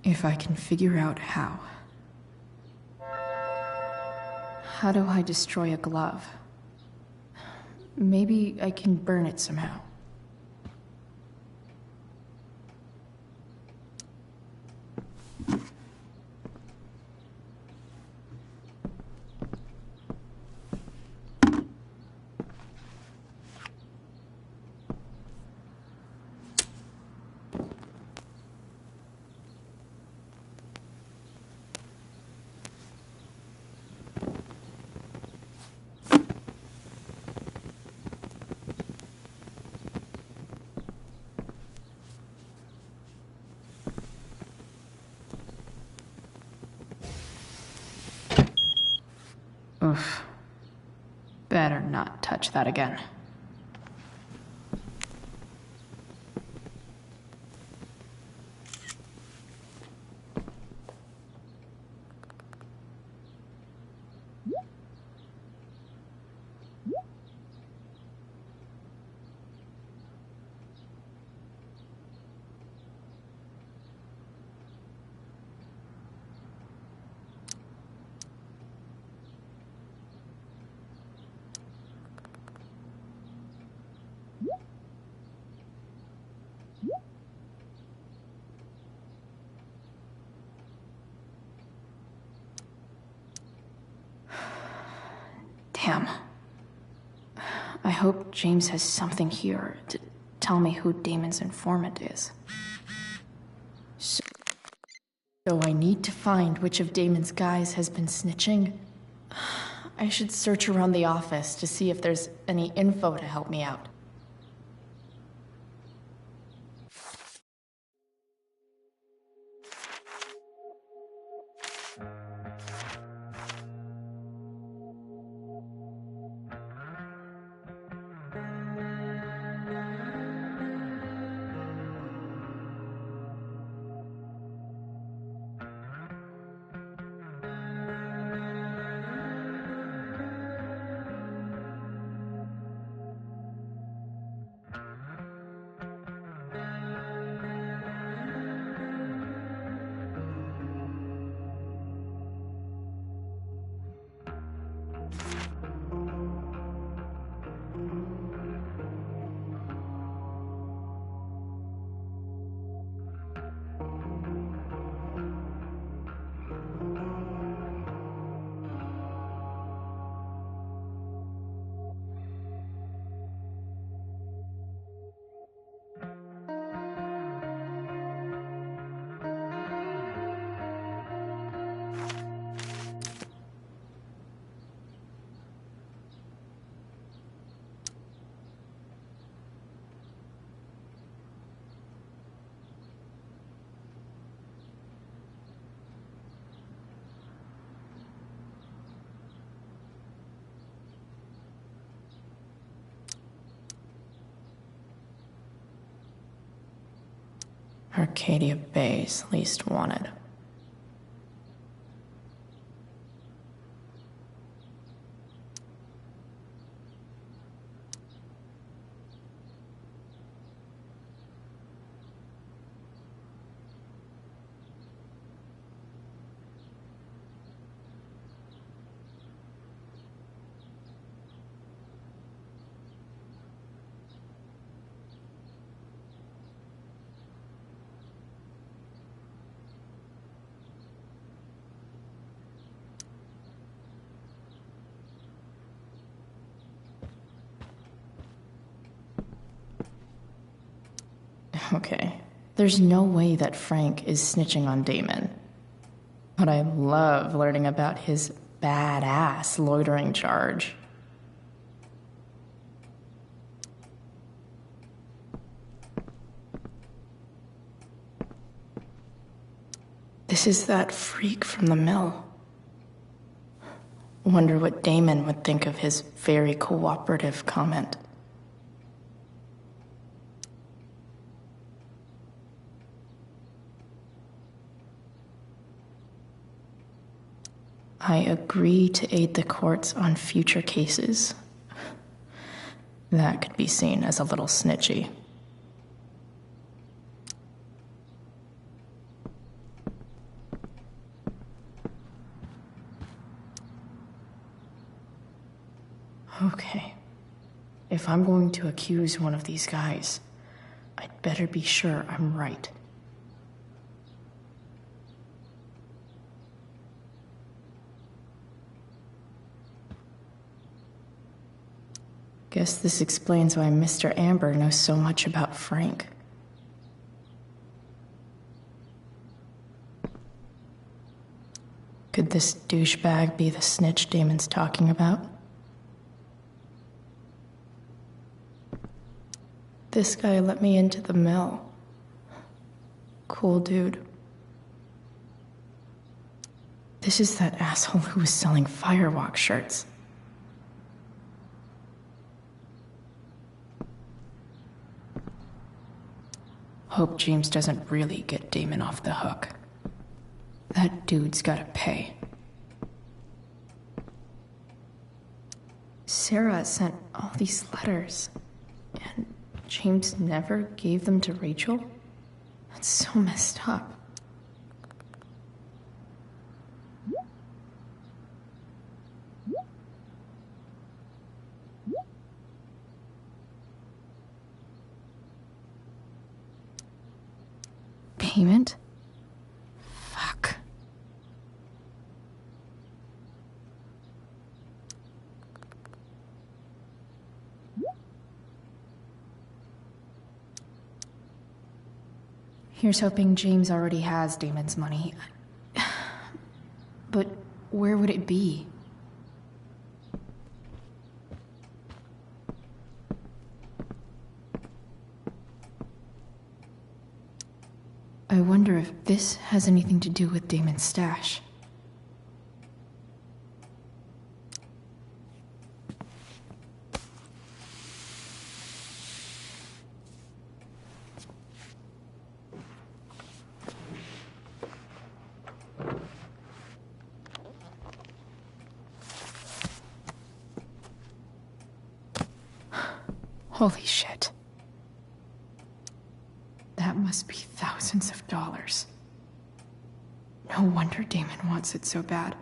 If I can figure out how. How do I destroy a glove? Maybe I can burn it somehow. Oof. Better not touch that again. Damn. I hope James has something here to tell me who Damon's informant is. So I need to find which of Damon's guys has been snitching. I should search around the office to see if there's any info to help me out. Arcadia Bay's least wanted. Okay, there's no way that Frank is snitching on Damon. But I love learning about his badass loitering charge. This is that freak from the mill. Wonder what Damon would think of his very cooperative comment. I agree to aid the courts on future cases. That could be seen as a little snitchy. Okay. If I'm going to accuse one of these guys, I'd better be sure I'm right. Guess this explains why Mr. Amber knows so much about Frank. Could this douchebag be the snitch Damon's talking about? This guy let me into the mill. Cool dude. This is that asshole who was selling Firewalk shirts. Hope James doesn't really get Damon off the hook. That dude's gotta pay. Sarah sent all these letters, and James never gave them to Rachel? That's so messed up. Payment? Fuck. Here's hoping James already has Damon's money. But where would it be? I wonder if this has anything to do with Damon's stash. Holy shit. That must be thousands of dollars. No wonder Damon wants it so bad.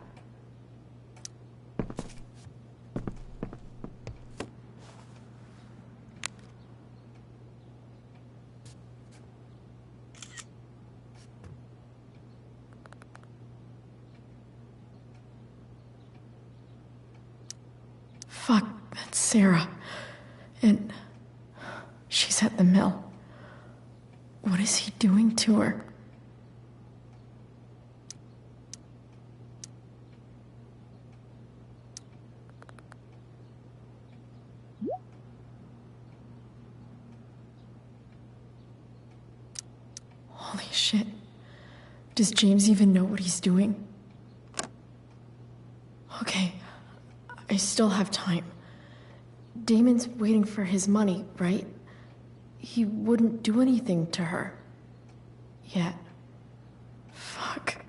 Fuck, that's Sarah. And she's at the mill. What is he doing to her? Holy shit. Does James even know what he's doing? Okay, I still have time. Damon's waiting for his money, right? He wouldn't do anything to her. yet. Fuck.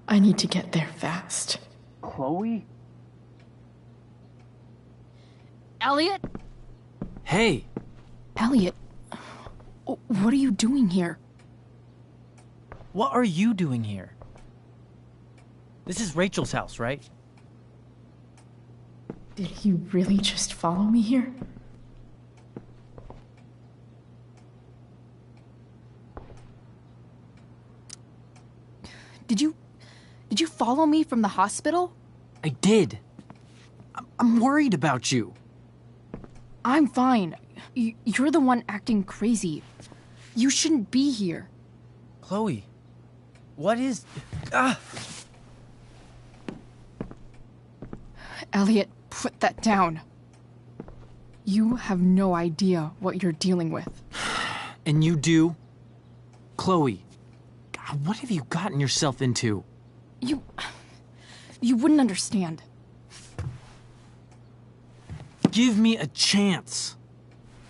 I need to get there fast. Chloe? Elliot? Hey! Elliot, what are you doing here? What are you doing here? This is Rachel's house, right? Did he really just follow me here? Did you follow me from the hospital? I did. I'm worried about you. I'm fine. You're the one acting crazy. You shouldn't be here. Chloe, what is... Ah! Elliot, put that down. You have no idea what you're dealing with. And you do? Chloe, God, what have you gotten yourself into? You wouldn't understand. Give me a chance.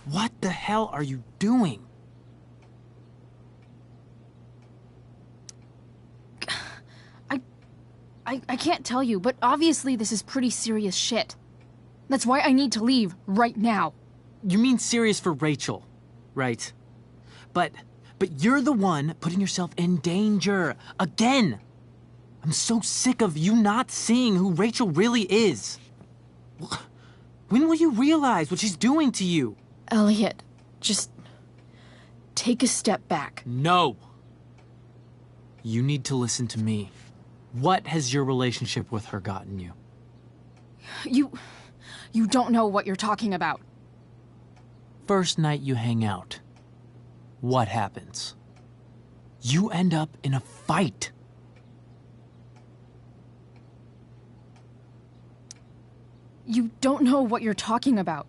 What the hell are you doing? I can't tell you, but obviously this is pretty serious shit. That's why I need to leave right now. You mean serious for Rachel, right? But you're the one putting yourself in danger. Again! I'm so sick of you not seeing who Rachel really is. When will you realize what she's doing to you? Elliot, just take a step back. No. You need to listen to me. What has your relationship with her gotten you? You don't know what you're talking about. First night you hang out, what happens? You end up in a fight. You don't know what you're talking about.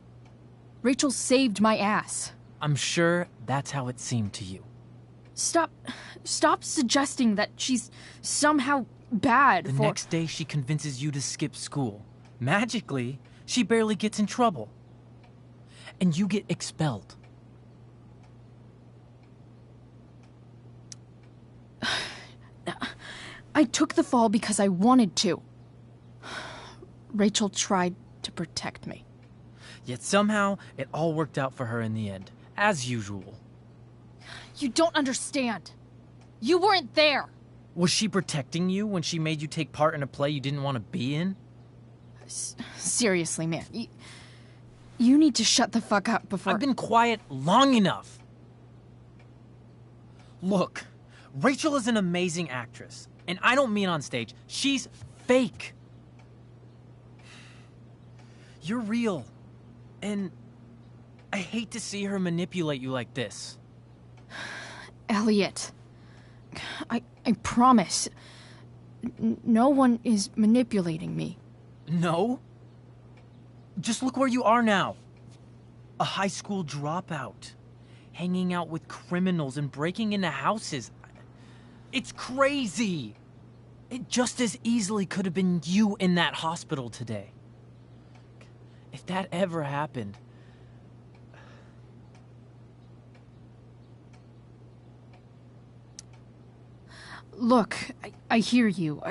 Rachel saved my ass. I'm sure that's how it seemed to you. Stop suggesting that she's somehow bad. The next day she convinces you to skip school. Magically, she barely gets in trouble. And you get expelled. I took the fall because I wanted to. Rachel tried to protect me. Yet somehow, it all worked out for her in the end, as usual. You don't understand. You weren't there. Was she protecting you when she made you take part in a play you didn't want to be in? Seriously, man. You need to shut the fuck up before... I've been quiet long enough. Look, Rachel is an amazing actress. And I don't mean on stage. She's fake. You're real. And I hate to see her manipulate you like this. Elliot, I promise. No one is manipulating me. No? Just look where you are now. A high school dropout. Hanging out with criminals and breaking into houses. It's crazy. It just as easily could have been you in that hospital today. If that ever happened... Look, I hear you.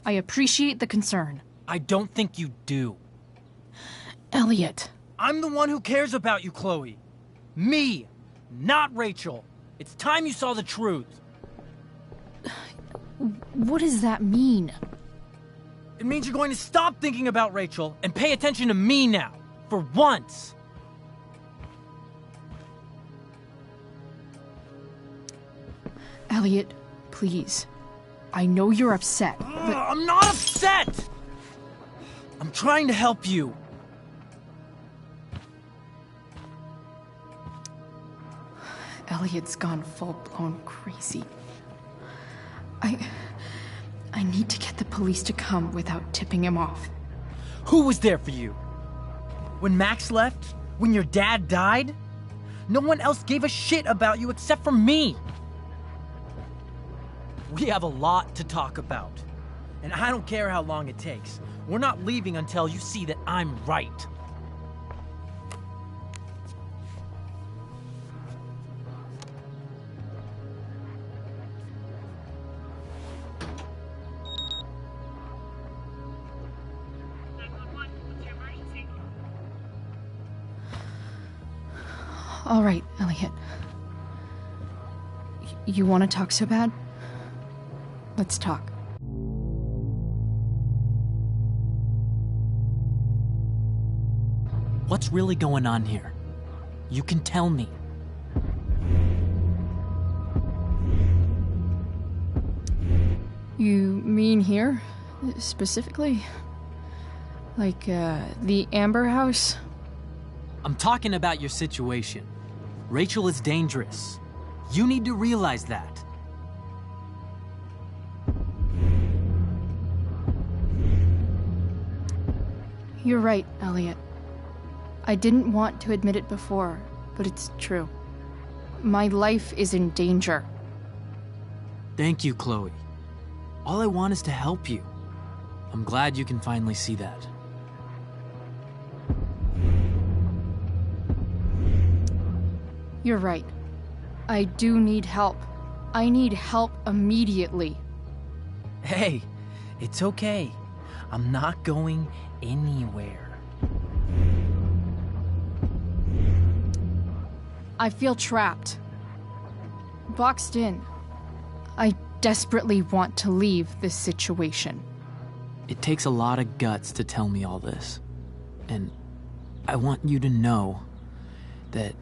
I appreciate the concern. I don't think you do. Elliot. I'm the one who cares about you, Chloe. Me, not Rachel. It's time you saw the truth. What does that mean? It means you're going to stop thinking about Rachel and pay attention to me now, for once. Elliot, please. I know you're upset, but... I'm not upset! I'm trying to help you. Elliot's gone full-blown crazy. I need to get the police to come without tipping him off. Who was there for you? When Max left? When your dad died? No one else gave a shit about you except for me. We have a lot to talk about. And I don't care how long it takes. We're not leaving until you see that I'm right. All right, Elliot. You want to talk so bad? Let's talk. What's really going on here? You can tell me. You mean here? Specifically? Like, the Amber House? I'm talking about your situation. Rachel is dangerous. You need to realize that. You're right, Elliot. I didn't want to admit it before, but it's true. My life is in danger. Thank you, Chloe. All I want is to help you. I'm glad you can finally see that. You're right. I do need help. I need help immediately. Hey, it's okay. I'm not going anywhere. I feel trapped. Boxed in. I desperately want to leave this situation. It takes a lot of guts to tell me all this. And I want you to know that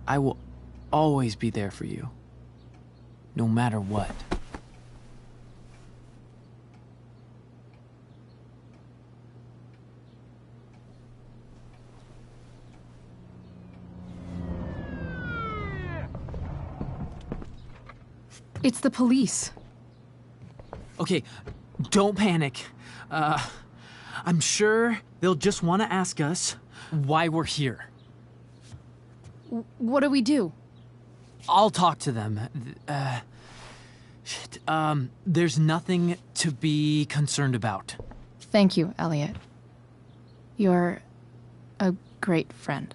I will always be there for you. No matter what. It's the police. Okay, don't panic. I'm sure they'll just want to ask us why we're here. What do we do? I'll talk to them. There's nothing to be concerned about. Thank you, Elliot. You're a great friend.